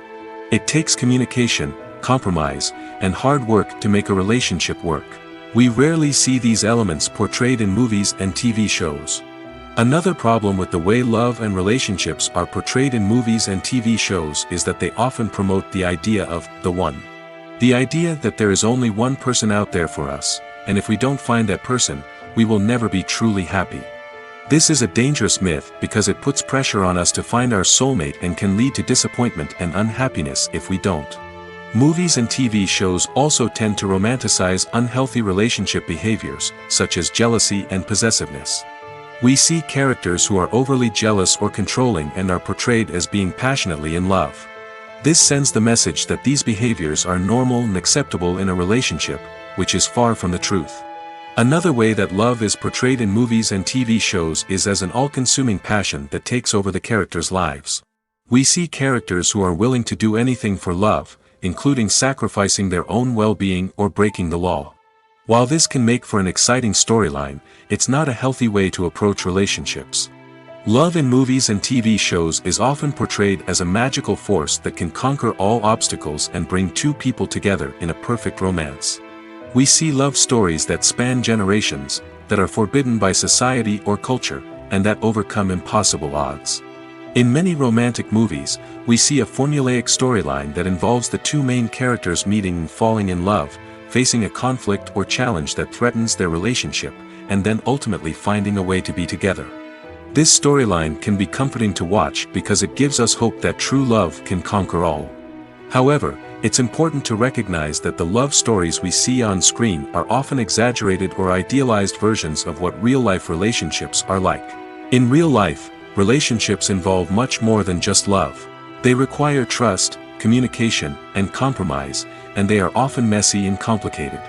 It takes communication, compromise, and hard work to make a relationship work. We rarely see these elements portrayed in movies and TV shows. Another problem with the way love and relationships are portrayed in movies and TV shows is that they often promote the idea of the one. The idea that there is only one person out there for us, and if we don't find that person, we will never be truly happy. This is a dangerous myth because it puts pressure on us to find our soulmate and can lead to disappointment and unhappiness if we don't. Movies and TV shows also tend to romanticize unhealthy relationship behaviors, such as jealousy and possessiveness. We see characters who are overly jealous or controlling and are portrayed as being passionately in love. This sends the message that these behaviors are normal and acceptable in a relationship, which is far from the truth. Another way that love is portrayed in movies and TV shows is as an all-consuming passion that takes over the characters' lives. We see characters who are willing to do anything for love, including sacrificing their own well-being or breaking the law. While this can make for an exciting storyline, it's not a healthy way to approach relationships. Love in movies and TV shows is often portrayed as a magical force that can conquer all obstacles and bring two people together in a perfect romance. We see love stories that span generations, that are forbidden by society or culture, and that overcome impossible odds. In many romantic movies, we see a formulaic storyline that involves the two main characters meeting and falling in love, facing a conflict or challenge that threatens their relationship, and then ultimately finding a way to be together. This storyline can be comforting to watch because it gives us hope that true love can conquer all. However, it's important to recognize that the love stories we see on screen are often exaggerated or idealized versions of what real-life relationships are like. In real life, relationships involve much more than just love. They require trust, communication, and compromise, and they are often messy and complicated.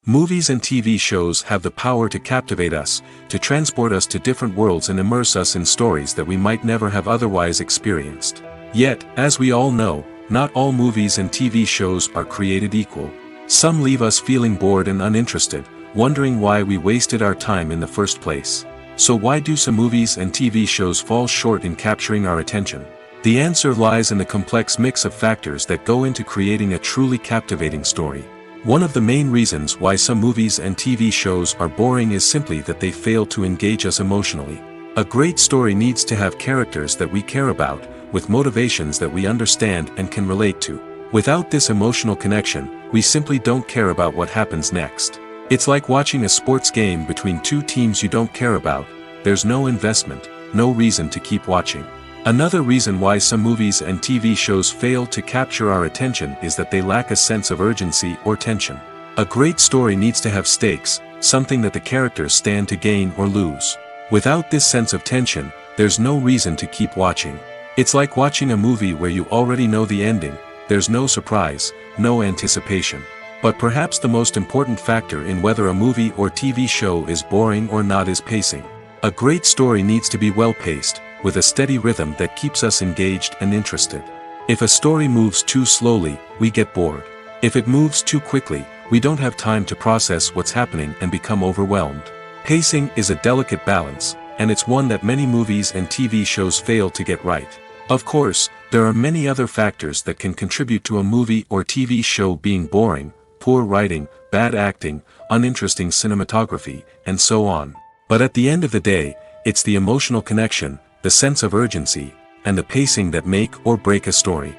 Movies and TV shows have the power to captivate us, to transport us to different worlds and immerse us in stories that we might never have otherwise experienced. Yet, as we all know, not all movies and TV shows are created equal. Some leave us feeling bored and uninterested, wondering why we wasted our time in the first place. So why do some movies and TV shows fall short in capturing our attention? The answer lies in the complex mix of factors that go into creating a truly captivating story. One of the main reasons why some movies and TV shows are boring is simply that they fail to engage us emotionally. A great story needs to have characters that we care about, with motivations that we understand and can relate to. Without this emotional connection, we simply don't care about what happens next. It's like watching a sports game between two teams you don't care about. There's no investment, no reason to keep watching. Another reason why some movies and TV shows fail to capture our attention is that they lack a sense of urgency or tension. A great story needs to have stakes, something that the characters stand to gain or lose. Without this sense of tension, there's no reason to keep watching. It's like watching a movie where you already know the ending. There's no surprise, no anticipation. But perhaps the most important factor in whether a movie or TV show is boring or not is pacing. A great story needs to be well-paced, with a steady rhythm that keeps us engaged and interested. If a story moves too slowly, we get bored. If it moves too quickly, we don't have time to process what's happening and become overwhelmed. Pacing is a delicate balance, and it's one that many movies and TV shows fail to get right. Of course, there are many other factors that can contribute to a movie or TV show being boring: poor writing, bad acting, uninteresting cinematography, and so on. But at the end of the day, it's the emotional connection, the sense of urgency, and the pacing that make or break a story.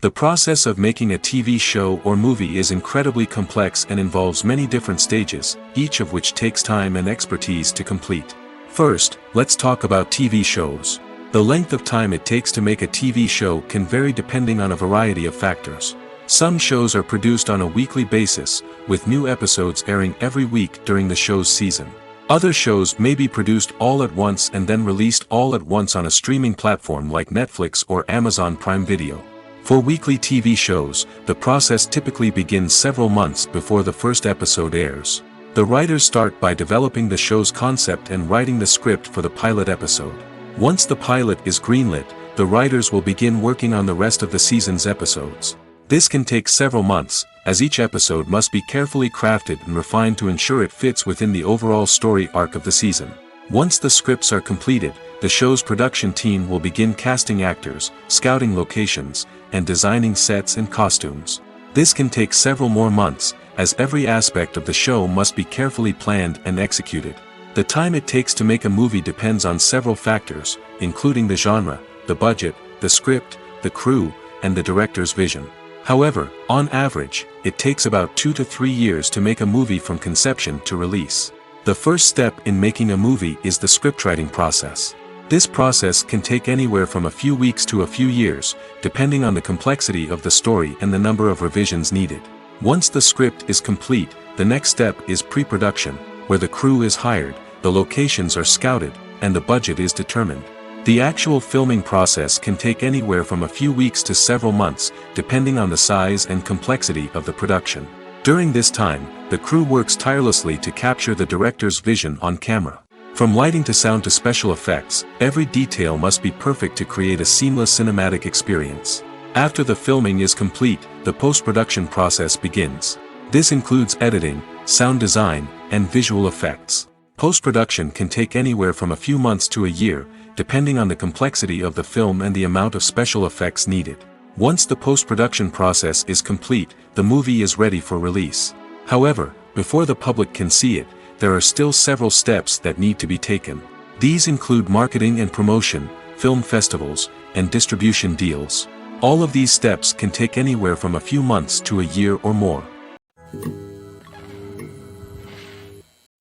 The process of making a TV show or movie is incredibly complex and involves many different stages, each of which takes time and expertise to complete. First, let's talk about TV shows. The length of time it takes to make a TV show can vary depending on a variety of factors. Some shows are produced on a weekly basis, with new episodes airing every week during the show's season. Other shows may be produced all at once and then released all at once on a streaming platform like Netflix or Amazon Prime Video. For weekly TV shows, the process typically begins several months before the first episode airs. The writers start by developing the show's concept and writing the script for the pilot episode. Once the pilot is greenlit, the writers will begin working on the rest of the season's episodes. This can take several months, as each episode must be carefully crafted and refined to ensure it fits within the overall story arc of the season. Once the scripts are completed, the show's production team will begin casting actors, scouting locations, and designing sets and costumes. This can take several more months, as every aspect of the show must be carefully planned and executed. The time it takes to make a movie depends on several factors, including the genre, the budget, the script, the crew, and the director's vision. However, on average, it takes about 2 to 3 years to make a movie from conception to release. The first step in making a movie is the scriptwriting process. This process can take anywhere from a few weeks to a few years, depending on the complexity of the story and the number of revisions needed. Once the script is complete, the next step is pre-production, where the crew is hired, the locations are scouted, and the budget is determined. The actual filming process can take anywhere from a few weeks to several months, depending on the size and complexity of the production. During this time, the crew works tirelessly to capture the director's vision on camera. From lighting to sound to special effects, every detail must be perfect to create a seamless cinematic experience. After the filming is complete, the post-production process begins. This includes editing, sound design, and visual effects. Post-production can take anywhere from a few months to a year, depending on the complexity of the film and the amount of special effects needed. Once the post-production process is complete, the movie is ready for release. However, before the public can see it, there are still several steps that need to be taken. These include marketing and promotion, film festivals, and distribution deals. All of these steps can take anywhere from a few months to a year or more.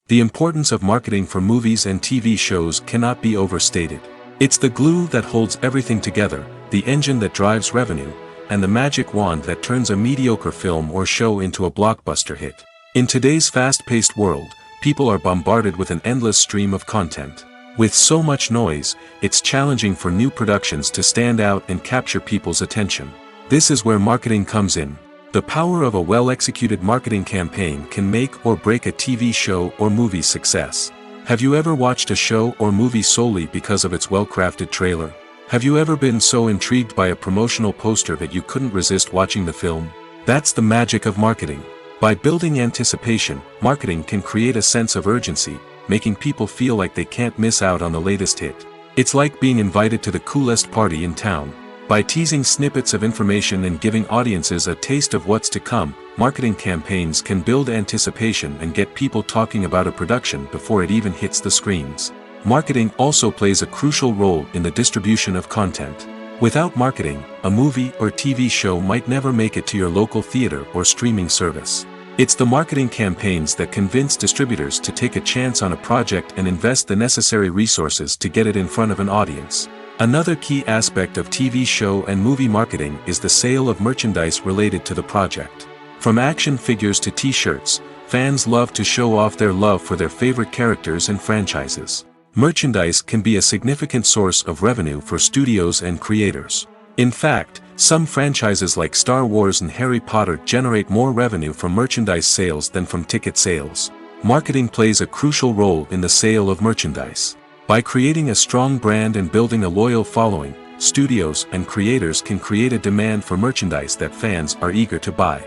The importance of marketing for movies and TV shows cannot be overstated. It's the glue that holds everything together, the engine that drives revenue, and the magic wand that turns a mediocre film or show into a blockbuster hit. In today's fast-paced world, people are bombarded with an endless stream of content. With so much noise, it's challenging for new productions to stand out and capture people's attention. This is where marketing comes in. The power of a well-executed marketing campaign can make or break a TV show or movie's success. Have you ever watched a show or movie solely because of its well-crafted trailer? Have you ever been so intrigued by a promotional poster that you couldn't resist watching the film? That's the magic of marketing. By building anticipation, marketing can create a sense of urgency, making people feel like they can't miss out on the latest hit. It's like being invited to the coolest party in town. By teasing snippets of information and giving audiences a taste of what's to come, marketing campaigns can build anticipation and get people talking about a production before it even hits the screens. Marketing also plays a crucial role in the distribution of content. Without marketing, a movie or TV show might never make it to your local theater or streaming service. It's the marketing campaigns that convince distributors to take a chance on a project and invest the necessary resources to get it in front of an audience. Another key aspect of TV show and movie marketing is the sale of merchandise related to the project. From action figures to t-shirts, fans love to show off their love for their favorite characters and franchises. Merchandise can be a significant source of revenue for studios and creators. In fact, some franchises like Star Wars and Harry Potter generate more revenue from merchandise sales than from ticket sales. Marketing plays a crucial role in the sale of merchandise. By creating a strong brand and building a loyal following, studios and creators can create a demand for merchandise that fans are eager to buy.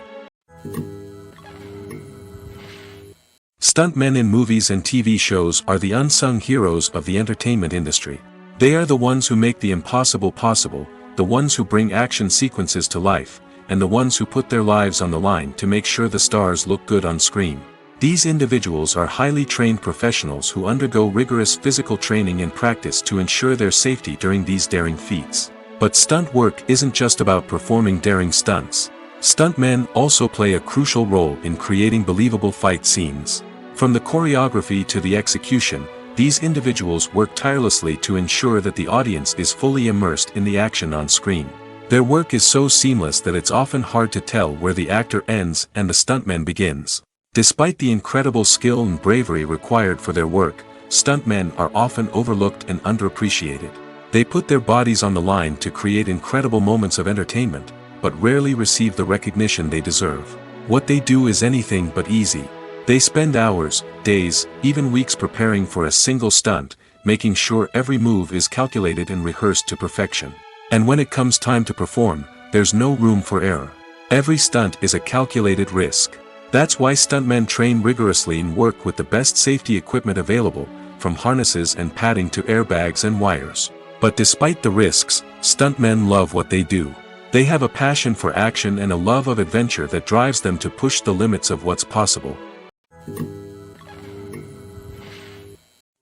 Stuntmen in movies and TV shows are the unsung heroes of the entertainment industry. They are the ones who make the impossible possible, the ones who bring action sequences to life, and the ones who put their lives on the line to make sure the stars look good on screen. These individuals are highly trained professionals who undergo rigorous physical training and practice to ensure their safety during these daring feats. But stunt work isn't just about performing daring stunts. Stuntmen also play a crucial role in creating believable fight scenes. From the choreography to the execution, these individuals work tirelessly to ensure that the audience is fully immersed in the action on screen. Their work is so seamless that it's often hard to tell where the actor ends and the stuntman begins. Despite the incredible skill and bravery required for their work, stuntmen are often overlooked and underappreciated. They put their bodies on the line to create incredible moments of entertainment, but rarely receive the recognition they deserve. What they do is anything but easy. They spend hours, days, even weeks preparing for a single stunt, making sure every move is calculated and rehearsed to perfection. And when it comes time to perform, there's no room for error. Every stunt is a calculated risk. That's why stuntmen train rigorously and work with the best safety equipment available, from harnesses and padding to airbags and wires. But despite the risks, stuntmen love what they do. They have a passion for action and a love of adventure that drives them to push the limits of what's possible.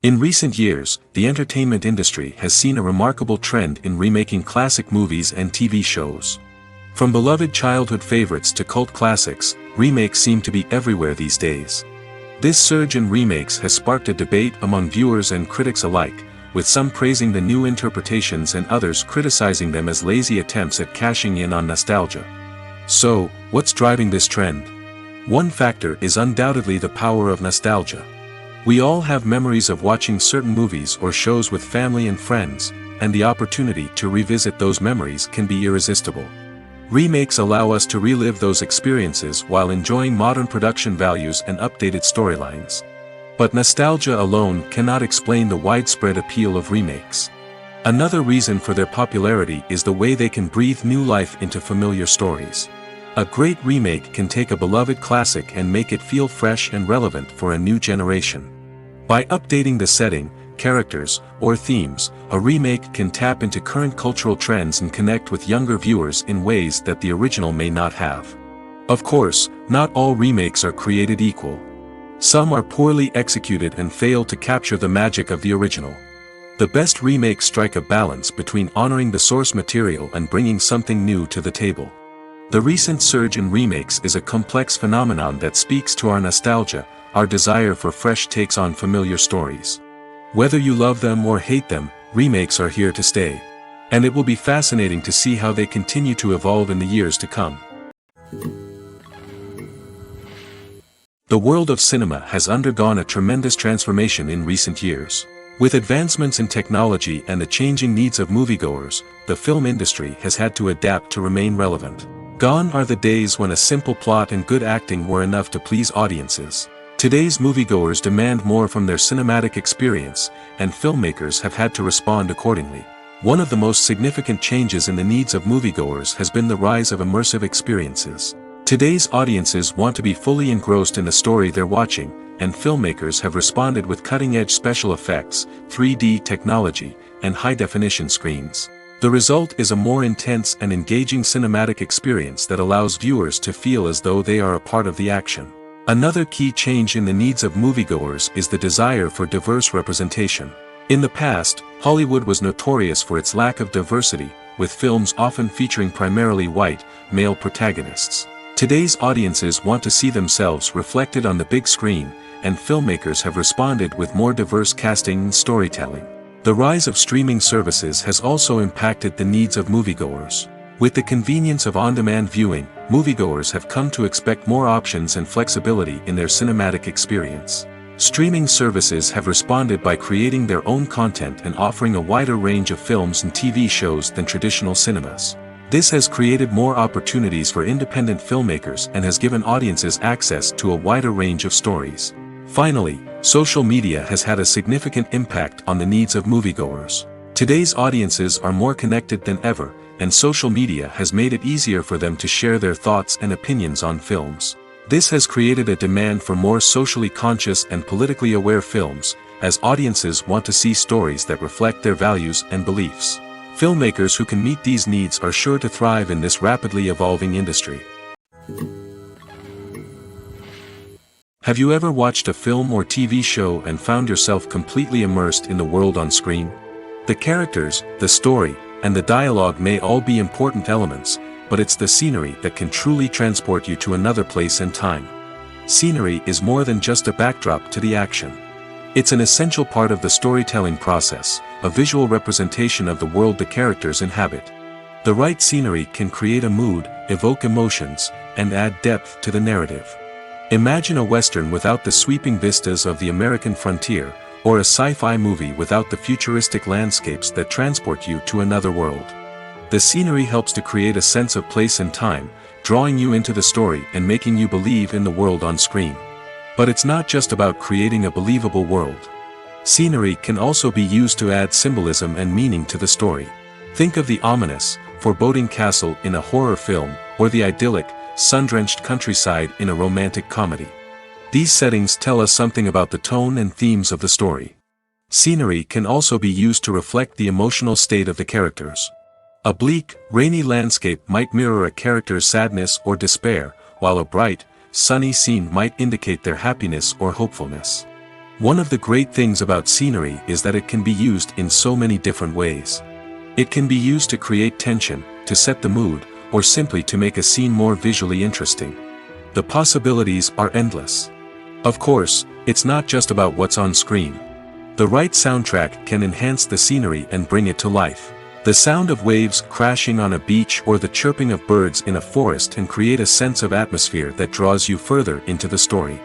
In recent years, the entertainment industry has seen a remarkable trend in remaking classic movies and TV shows. From beloved childhood favorites to cult classics, remakes seem to be everywhere these days. This surge in remakes has sparked a debate among viewers and critics alike, with some praising the new interpretations and others criticizing them as lazy attempts at cashing in on nostalgia. So, what's driving this trend? One factor is undoubtedly the power of nostalgia. We all have memories of watching certain movies or shows with family and friends, and the opportunity to revisit those memories can be irresistible. Remakes allow us to relive those experiences while enjoying modern production values and updated storylines. But nostalgia alone cannot explain the widespread appeal of remakes. Another reason for their popularity is the way they can breathe new life into familiar stories. A great remake can take a beloved classic and make it feel fresh and relevant for a new generation. By updating the setting, characters, or themes, a remake can tap into current cultural trends and connect with younger viewers in ways that the original may not have. Of course, not all remakes are created equal. Some are poorly executed and fail to capture the magic of the original. The best remakes strike a balance between honoring the source material and bringing something new to the table. The recent surge in remakes is a complex phenomenon that speaks to our nostalgia, our desire for fresh takes on familiar stories. Whether you love them or hate them, remakes are here to stay. And it will be fascinating to see how they continue to evolve in the years to come. The world of cinema has undergone a tremendous transformation in recent years. With advancements in technology and the changing needs of moviegoers, the film industry has had to adapt to remain relevant. Gone are the days when a simple plot and good acting were enough to please audiences. Today's moviegoers demand more from their cinematic experience, and filmmakers have had to respond accordingly. One of the most significant changes in the needs of moviegoers has been the rise of immersive experiences. Today's audiences want to be fully engrossed in the story they're watching, and filmmakers have responded with cutting-edge special effects, 3D technology, and high-definition screens. The result is a more intense and engaging cinematic experience that allows viewers to feel as though they are a part of the action. Another key change in the needs of moviegoers is the desire for diverse representation. In the past, Hollywood was notorious for its lack of diversity, with films often featuring primarily white, male protagonists. Today's audiences want to see themselves reflected on the big screen, and filmmakers have responded with more diverse casting and storytelling. The rise of streaming services has also impacted the needs of moviegoers. With the convenience of on-demand viewing, moviegoers have come to expect more options and flexibility in their cinematic experience. Streaming services have responded by creating their own content and offering a wider range of films and TV shows than traditional cinemas. This has created more opportunities for independent filmmakers and has given audiences access to a wider range of stories. Finally, social media has had a significant impact on the needs of moviegoers. Today's audiences are more connected than ever, and social media has made it easier for them to share their thoughts and opinions on films. This has created a demand for more socially conscious and politically aware films, as audiences want to see stories that reflect their values and beliefs. Filmmakers who can meet these needs are sure to thrive in this rapidly evolving industry. Have you ever watched a film or TV show and found yourself completely immersed in the world on screen? The characters, the story, and the dialogue may all be important elements, but it's the scenery that can truly transport you to another place and time. Scenery is more than just a backdrop to the action. It's an essential part of the storytelling process, a visual representation of the world the characters inhabit. The right scenery can create a mood, evoke emotions, and add depth to the narrative. Imagine a western without the sweeping vistas of the American frontier, or a sci-fi movie without the futuristic landscapes that transport you to another world. The scenery helps to create a sense of place and time, drawing you into the story and making you believe in the world on screen. But it's not just about creating a believable world. Scenery can also be used to add symbolism and meaning to the story. Think of the ominous, foreboding castle in a horror film, or the idyllic, sun-drenched countryside in a romantic comedy. These settings tell us something about the tone and themes of the story. Scenery can also be used to reflect the emotional state of the characters. A bleak, rainy landscape might mirror a character's sadness or despair, while a bright, sunny scene might indicate their happiness or hopefulness. One of the great things about scenery is that it can be used in so many different ways. It can be used to create tension, to set the mood, or simply to make a scene more visually interesting. The possibilities are endless. Of course, it's not just about what's on screen. The right soundtrack can enhance the scenery and bring it to life. The sound of waves crashing on a beach or the chirping of birds in a forest can create a sense of atmosphere that draws you further into the story.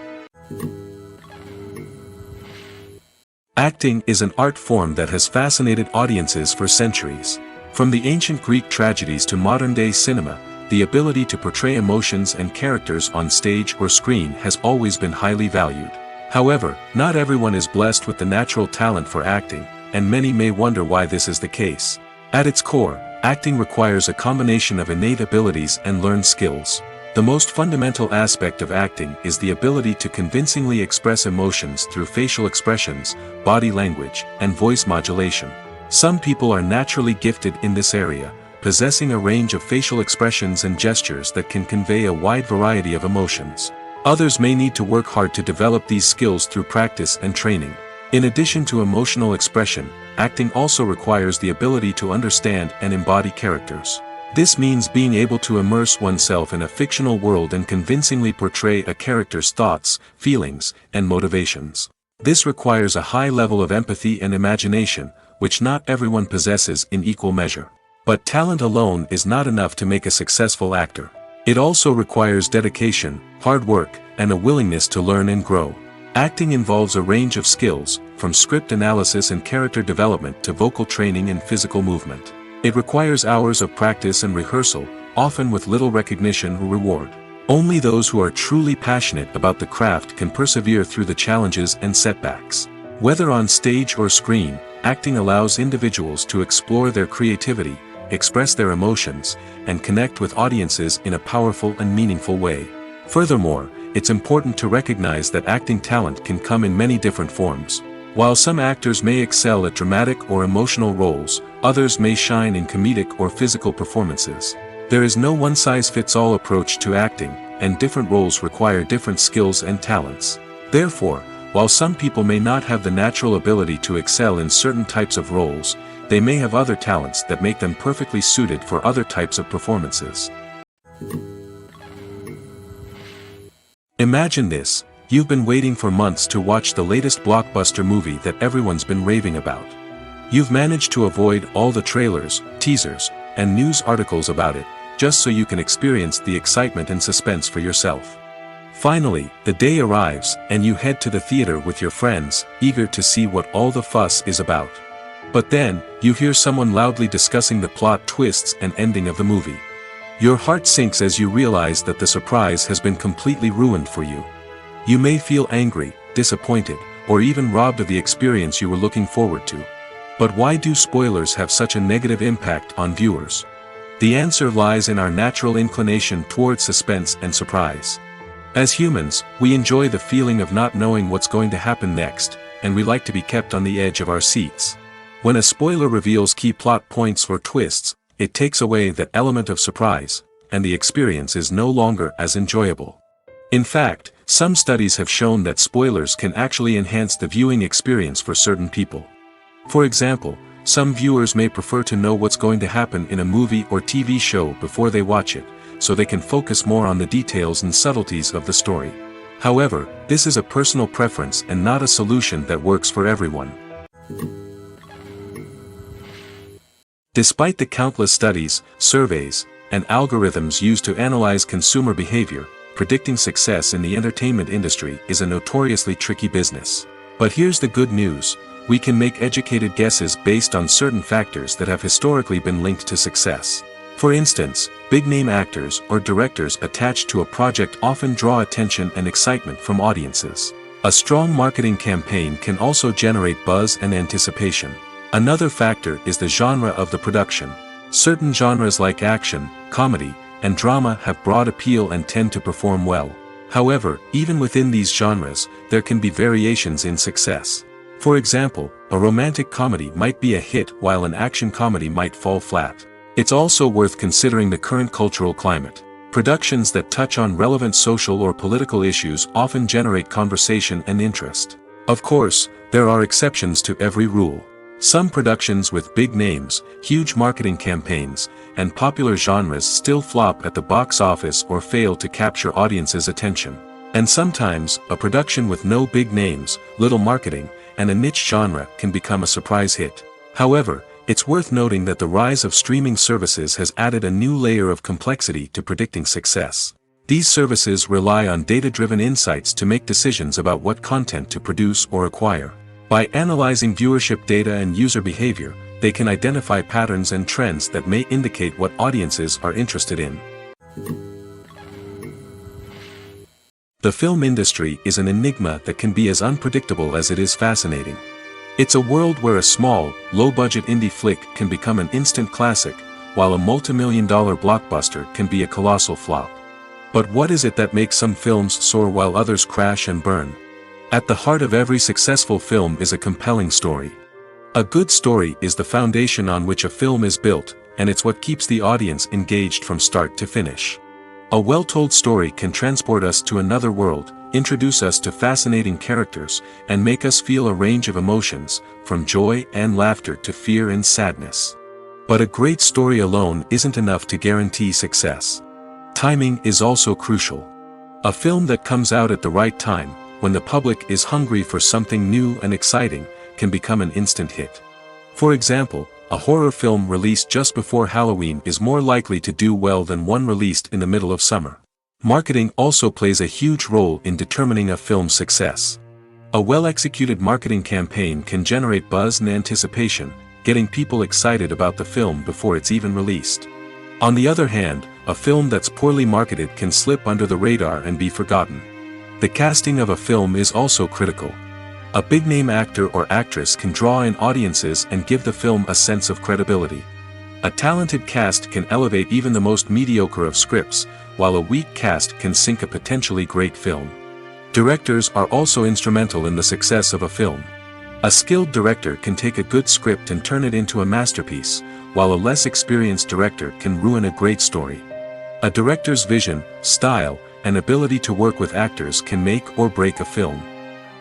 Acting is an art form that has fascinated audiences for centuries. From the ancient Greek tragedies to modern-day cinema, the ability to portray emotions and characters on stage or screen has always been highly valued. However, not everyone is blessed with the natural talent for acting, and many may wonder why this is the case. At its core, acting requires a combination of innate abilities and learned skills. The most fundamental aspect of acting is the ability to convincingly express emotions through facial expressions, body language, and voice modulation. Some people are naturally gifted in this area, possessing a range of facial expressions and gestures that can convey a wide variety of emotions. Others may need to work hard to develop these skills through practice and training. In addition to emotional expression, acting also requires the ability to understand and embody characters. This means being able to immerse oneself in a fictional world and convincingly portray a character's thoughts, feelings, and motivations. This requires a high level of empathy and imagination, which not everyone possesses in equal measure. But talent alone is not enough to make a successful actor. It also requires dedication, hard work, and a willingness to learn and grow. Acting involves a range of skills, from script analysis and character development to vocal training and physical movement. It requires hours of practice and rehearsal, often with little recognition or reward. Only those who are truly passionate about the craft can persevere through the challenges and setbacks. Whether on stage or screen, acting allows individuals to explore their creativity, express their emotions, and connect with audiences in a powerful and meaningful way. Furthermore, it's important to recognize that acting talent can come in many different forms. While some actors may excel at dramatic or emotional roles, others may shine in comedic or physical performances. There is no one-size-fits-all approach to acting, and different roles require different skills and talents. Therefore, while some people may not have the natural ability to excel in certain types of roles, they may have other talents that make them perfectly suited for other types of performances. Imagine this: you've been waiting for months to watch the latest blockbuster movie that everyone's been raving about. You've managed to avoid all the trailers, teasers, and news articles about it, just so you can experience the excitement and suspense for yourself. Finally, the day arrives, and you head to the theater with your friends, eager to see what all the fuss is about. But then, you hear someone loudly discussing the plot twists and ending of the movie. Your heart sinks as you realize that the surprise has been completely ruined for you. You may feel angry, disappointed, or even robbed of the experience you were looking forward to. But why do spoilers have such a negative impact on viewers? The answer lies in our natural inclination towards suspense and surprise. As humans, we enjoy the feeling of not knowing what's going to happen next, and we like to be kept on the edge of our seats. When a spoiler reveals key plot points or twists, it takes away that element of surprise, and the experience is no longer as enjoyable. In fact, some studies have shown that spoilers can actually enhance the viewing experience for certain people. For example, some viewers may prefer to know what's going to happen in a movie or TV show before they watch it, so they can focus more on the details and subtleties of the story. However, this is a personal preference and not a solution that works for everyone. Despite the countless studies, surveys, and algorithms used to analyze consumer behavior, predicting success in the entertainment industry is a notoriously tricky business. But here's the good news: we can make educated guesses based on certain factors that have historically been linked to success. For instance, big-name actors or directors attached to a project often draw attention and excitement from audiences. A strong marketing campaign can also generate buzz and anticipation. Another factor is the genre of the production. Certain genres like action, comedy, and drama have broad appeal and tend to perform well. However, even within these genres, there can be variations in success. For example, a romantic comedy might be a hit while an action comedy might fall flat. It's also worth considering the current cultural climate. Productions that touch on relevant social or political issues often generate conversation and interest. Of course, there are exceptions to every rule. Some productions with big names, huge marketing campaigns, and popular genres still flop at the box office or fail to capture audiences' attention. And sometimes, a production with no big names, little marketing, and a niche genre can become a surprise hit. However, it's worth noting that the rise of streaming services has added a new layer of complexity to predicting success. These services rely on data-driven insights to make decisions about what content to produce or acquire. By analyzing viewership data and user behavior, they can identify patterns and trends that may indicate what audiences are interested in. The film industry is an enigma that can be as unpredictable as it is fascinating. It's a world where a small, low-budget indie flick can become an instant classic, while a multi-million-dollar blockbuster can be a colossal flop. But what is it that makes some films soar while others crash and burn? At the heart of every successful film is a compelling story. A good story is the foundation on which a film is built, and it's what keeps the audience engaged from start to finish. A well-told story can transport us to another world, introduce us to fascinating characters, and make us feel a range of emotions, from joy and laughter to fear and sadness. But a great story alone isn't enough to guarantee success. Timing is also crucial. A film that comes out at the right time, when the public is hungry for something new and exciting, can become an instant hit. For example, a horror film released just before Halloween is more likely to do well than one released in the middle of summer. Marketing also plays a huge role in determining a film's success. A well-executed marketing campaign can generate buzz and anticipation, getting people excited about the film before it's even released. On the other hand, a film that's poorly marketed can slip under the radar and be forgotten. The casting of a film is also critical. A big-name actor or actress can draw in audiences and give the film a sense of credibility. A talented cast can elevate even the most mediocre of scripts, while a weak cast can sink a potentially great film. Directors are also instrumental in the success of a film. A skilled director can take a good script and turn it into a masterpiece, while a less experienced director can ruin a great story. A director's vision, style, and ability to work with actors can make or break a film.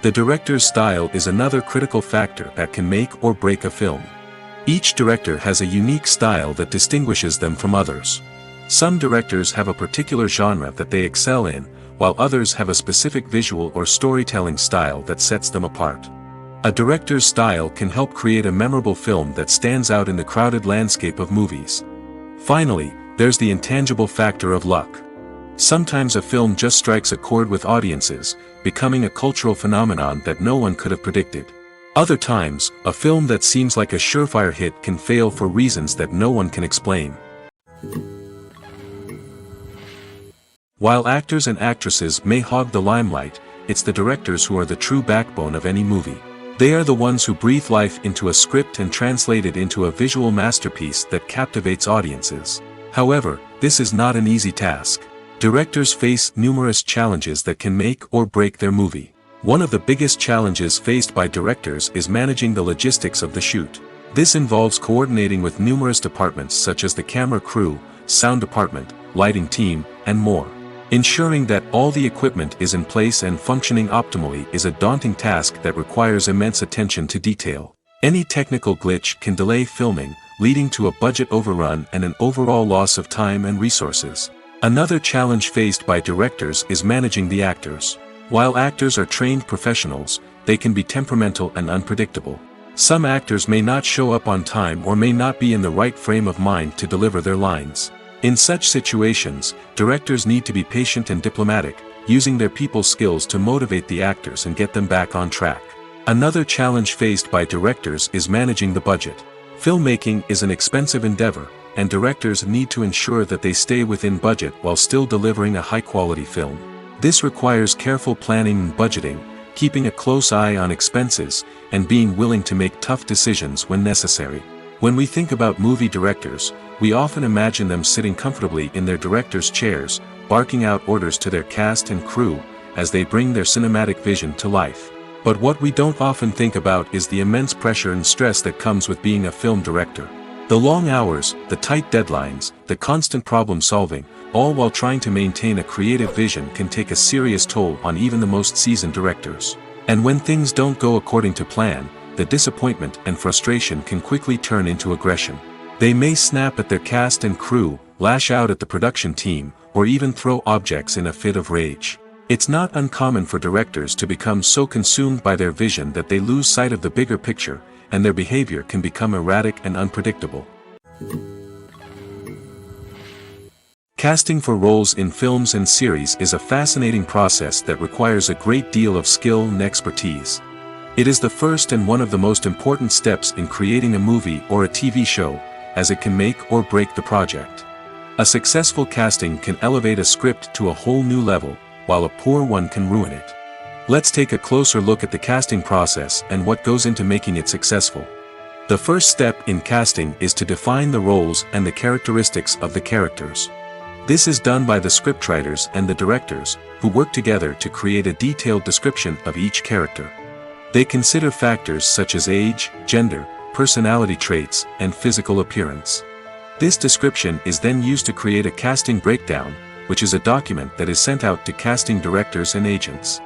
The director's style is another critical factor that can make or break a film. Each director has a unique style that distinguishes them from others. Some directors have a particular genre that they excel in, while others have a specific visual or storytelling style that sets them apart. A director's style can help create a memorable film that stands out in the crowded landscape of movies. Finally, there's the intangible factor of luck. Sometimes a film just strikes a chord with audiences, becoming a cultural phenomenon that no one could have predicted. Other times, a film that seems like a surefire hit can fail for reasons that no one can explain. While actors and actresses may hog the limelight, it's the directors who are the true backbone of any movie. They are the ones who breathe life into a script and translate it into a visual masterpiece that captivates audiences. However, this is not an easy task. Directors face numerous challenges that can make or break their movie. One of the biggest challenges faced by directors is managing the logistics of the shoot. This involves coordinating with numerous departments such as the camera crew, sound department, lighting team, and more. Ensuring that all the equipment is in place and functioning optimally is a daunting task that requires immense attention to detail. Any technical glitch can delay filming, leading to a budget overrun and an overall loss of time and resources. Another challenge faced by directors is managing the actors. While actors are trained professionals, they can be temperamental and unpredictable. Some actors may not show up on time or may not be in the right frame of mind to deliver their lines. In such situations, directors need to be patient and diplomatic, using their people skills to motivate the actors and get them back on track. Another challenge faced by directors is managing the budget. Filmmaking is an expensive endeavor, and directors need to ensure that they stay within budget while still delivering a high-quality film. This requires careful planning and budgeting, keeping a close eye on expenses, and being willing to make tough decisions when necessary. When we think about movie directors, we often imagine them sitting comfortably in their director's chairs, barking out orders to their cast and crew, as they bring their cinematic vision to life. But what we don't often think about is the immense pressure and stress that comes with being a film director. The long hours, the tight deadlines, the constant problem solving, all while trying to maintain a creative vision can take a serious toll on even the most seasoned directors. And when things don't go according to plan, the disappointment and frustration can quickly turn into aggression. They may snap at their cast and crew, lash out at the production team, or even throw objects in a fit of rage. It's not uncommon for directors to become so consumed by their vision that they lose sight of the bigger picture, and their behavior can become erratic and unpredictable. Casting for roles in films and series is a fascinating process that requires a great deal of skill and expertise. It is the first and one of the most important steps in creating a movie or a TV show, as it can make or break the project. A successful casting can elevate a script to a whole new level, while a poor one can ruin it. Let's take a closer look at the casting process and what goes into making it successful. The first step in casting is to define the roles and the characteristics of the characters. This is done by the scriptwriters and the directors, who work together to create a detailed description of each character. They consider factors such as age, gender, personality traits, and physical appearance. This description is then used to create a casting breakdown, which is a document that is sent out to casting directors and agents.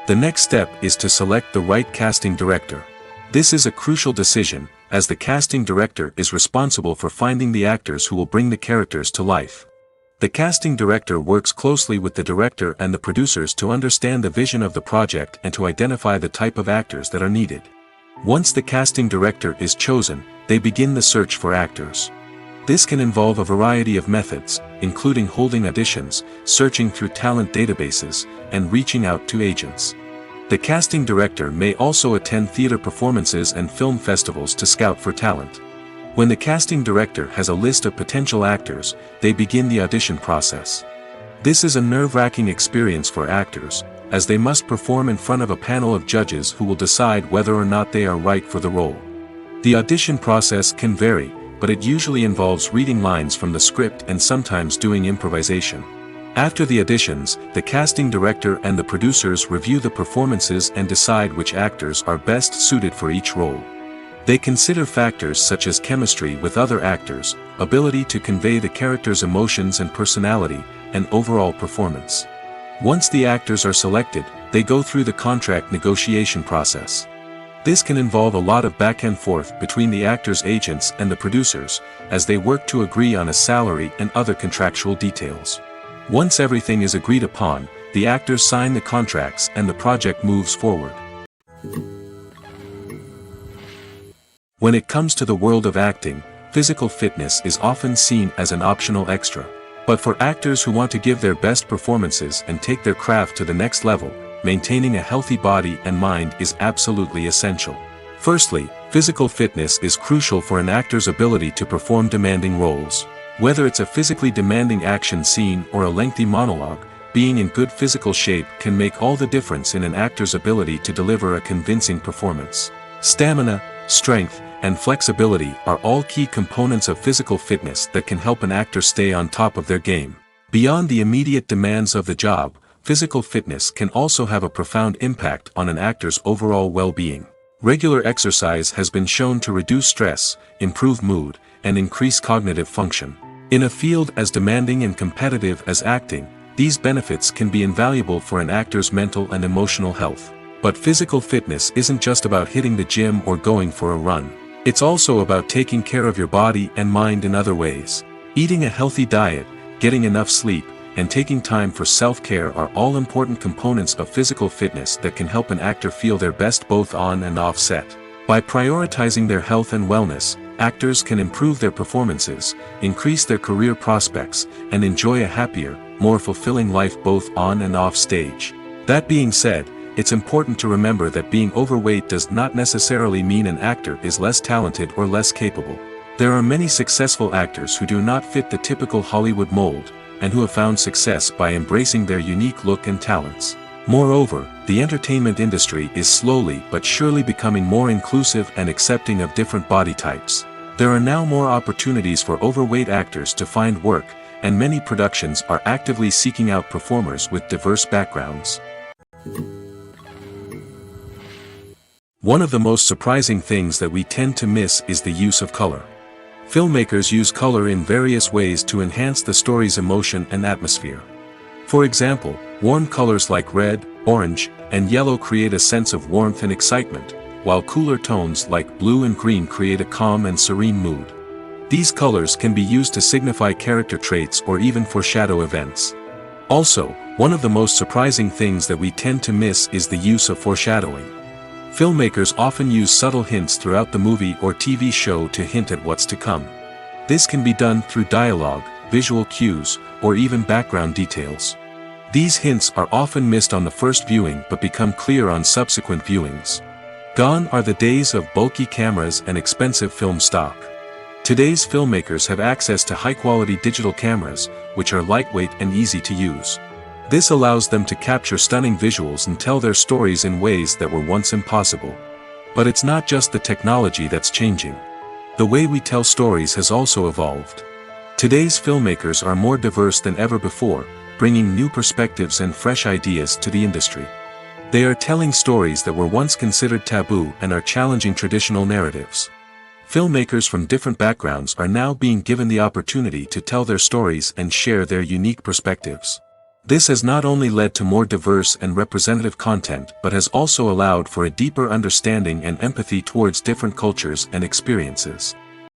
The next step is to select the right casting director. This is a crucial decision, as the casting director is responsible for finding the actors who will bring the characters to life. The casting director works closely with the director and the producers to understand the vision of the project and to identify the type of actors that are needed. Once the casting director is chosen, they begin the search for actors. This can involve a variety of methods, including holding auditions, searching through talent databases, and reaching out to agents. The casting director may also attend theater performances and film festivals to scout for talent. When the casting director has a list of potential actors, they begin the audition process. This is a nerve-wracking experience for actors, as they must perform in front of a panel of judges who will decide whether or not they are right for the role. The audition process can vary, but it usually involves reading lines from the script and sometimes doing improvisation. After the auditions, the casting director and the producers review the performances and decide which actors are best suited for each role. They consider factors such as chemistry with other actors, ability to convey the character's emotions and personality, and overall performance. Once the actors are selected, they go through the contract negotiation process. This can involve a lot of back and forth between the actors' agents and the producers, as they work to agree on a salary and other contractual details. Once everything is agreed upon, the actors sign the contracts and the project moves forward. When it comes to the world of acting, physical fitness is often seen as an optional extra. But for actors who want to give their best performances and take their craft to the next level, maintaining a healthy body and mind is absolutely essential. Firstly, physical fitness is crucial for an actor's ability to perform demanding roles. Whether it's a physically demanding action scene or a lengthy monologue, being in good physical shape can make all the difference in an actor's ability to deliver a convincing performance. Stamina, strength, and flexibility are all key components of physical fitness that can help an actor stay on top of their game. Beyond the immediate demands of the job, physical fitness can also have a profound impact on an actor's overall well-being. Regular exercise has been shown to reduce stress, improve mood, and increase cognitive function. In a field as demanding and competitive as acting, these benefits can be invaluable for an actor's mental and emotional health. But physical fitness isn't just about hitting the gym or going for a run. It's also about taking care of your body and mind in other ways. Eating a healthy diet, getting enough sleep, and taking time for self-care are all important components of physical fitness that can help an actor feel their best both on and off set. By prioritizing their health and wellness, actors can improve their performances, increase their career prospects, and enjoy a happier, more fulfilling life both on and off stage. That being said, it's important to remember that being overweight does not necessarily mean an actor is less talented or less capable. There are many successful actors who do not fit the typical Hollywood mold, and who have found success by embracing their unique look and talents. Moreover, the entertainment industry is slowly but surely becoming more inclusive and accepting of different body types. There are now more opportunities for overweight actors to find work, and many productions are actively seeking out performers with diverse backgrounds. One of the most surprising things that we tend to miss is the use of color. Filmmakers use color in various ways to enhance the story's emotion and atmosphere. For example, warm colors like red, orange, and yellow create a sense of warmth and excitement, while cooler tones like blue and green create a calm and serene mood. These colors can be used to signify character traits or even foreshadow events. Also, one of the most surprising things that we tend to miss is the use of foreshadowing. Filmmakers often use subtle hints throughout the movie or TV show to hint at what's to come. This can be done through dialogue, visual cues, or even background details. These hints are often missed on the first viewing but become clear on subsequent viewings. Gone are the days of bulky cameras and expensive film stock. Today's filmmakers have access to high-quality digital cameras, which are lightweight and easy to use. This allows them to capture stunning visuals and tell their stories in ways that were once impossible. But it's not just the technology that's changing. The way we tell stories has also evolved. Today's filmmakers are more diverse than ever before, bringing new perspectives and fresh ideas to the industry. They are telling stories that were once considered taboo and are challenging traditional narratives. Filmmakers from different backgrounds are now being given the opportunity to tell their stories and share their unique perspectives. This has not only led to more diverse and representative content but has also allowed for a deeper understanding and empathy towards different cultures and experiences.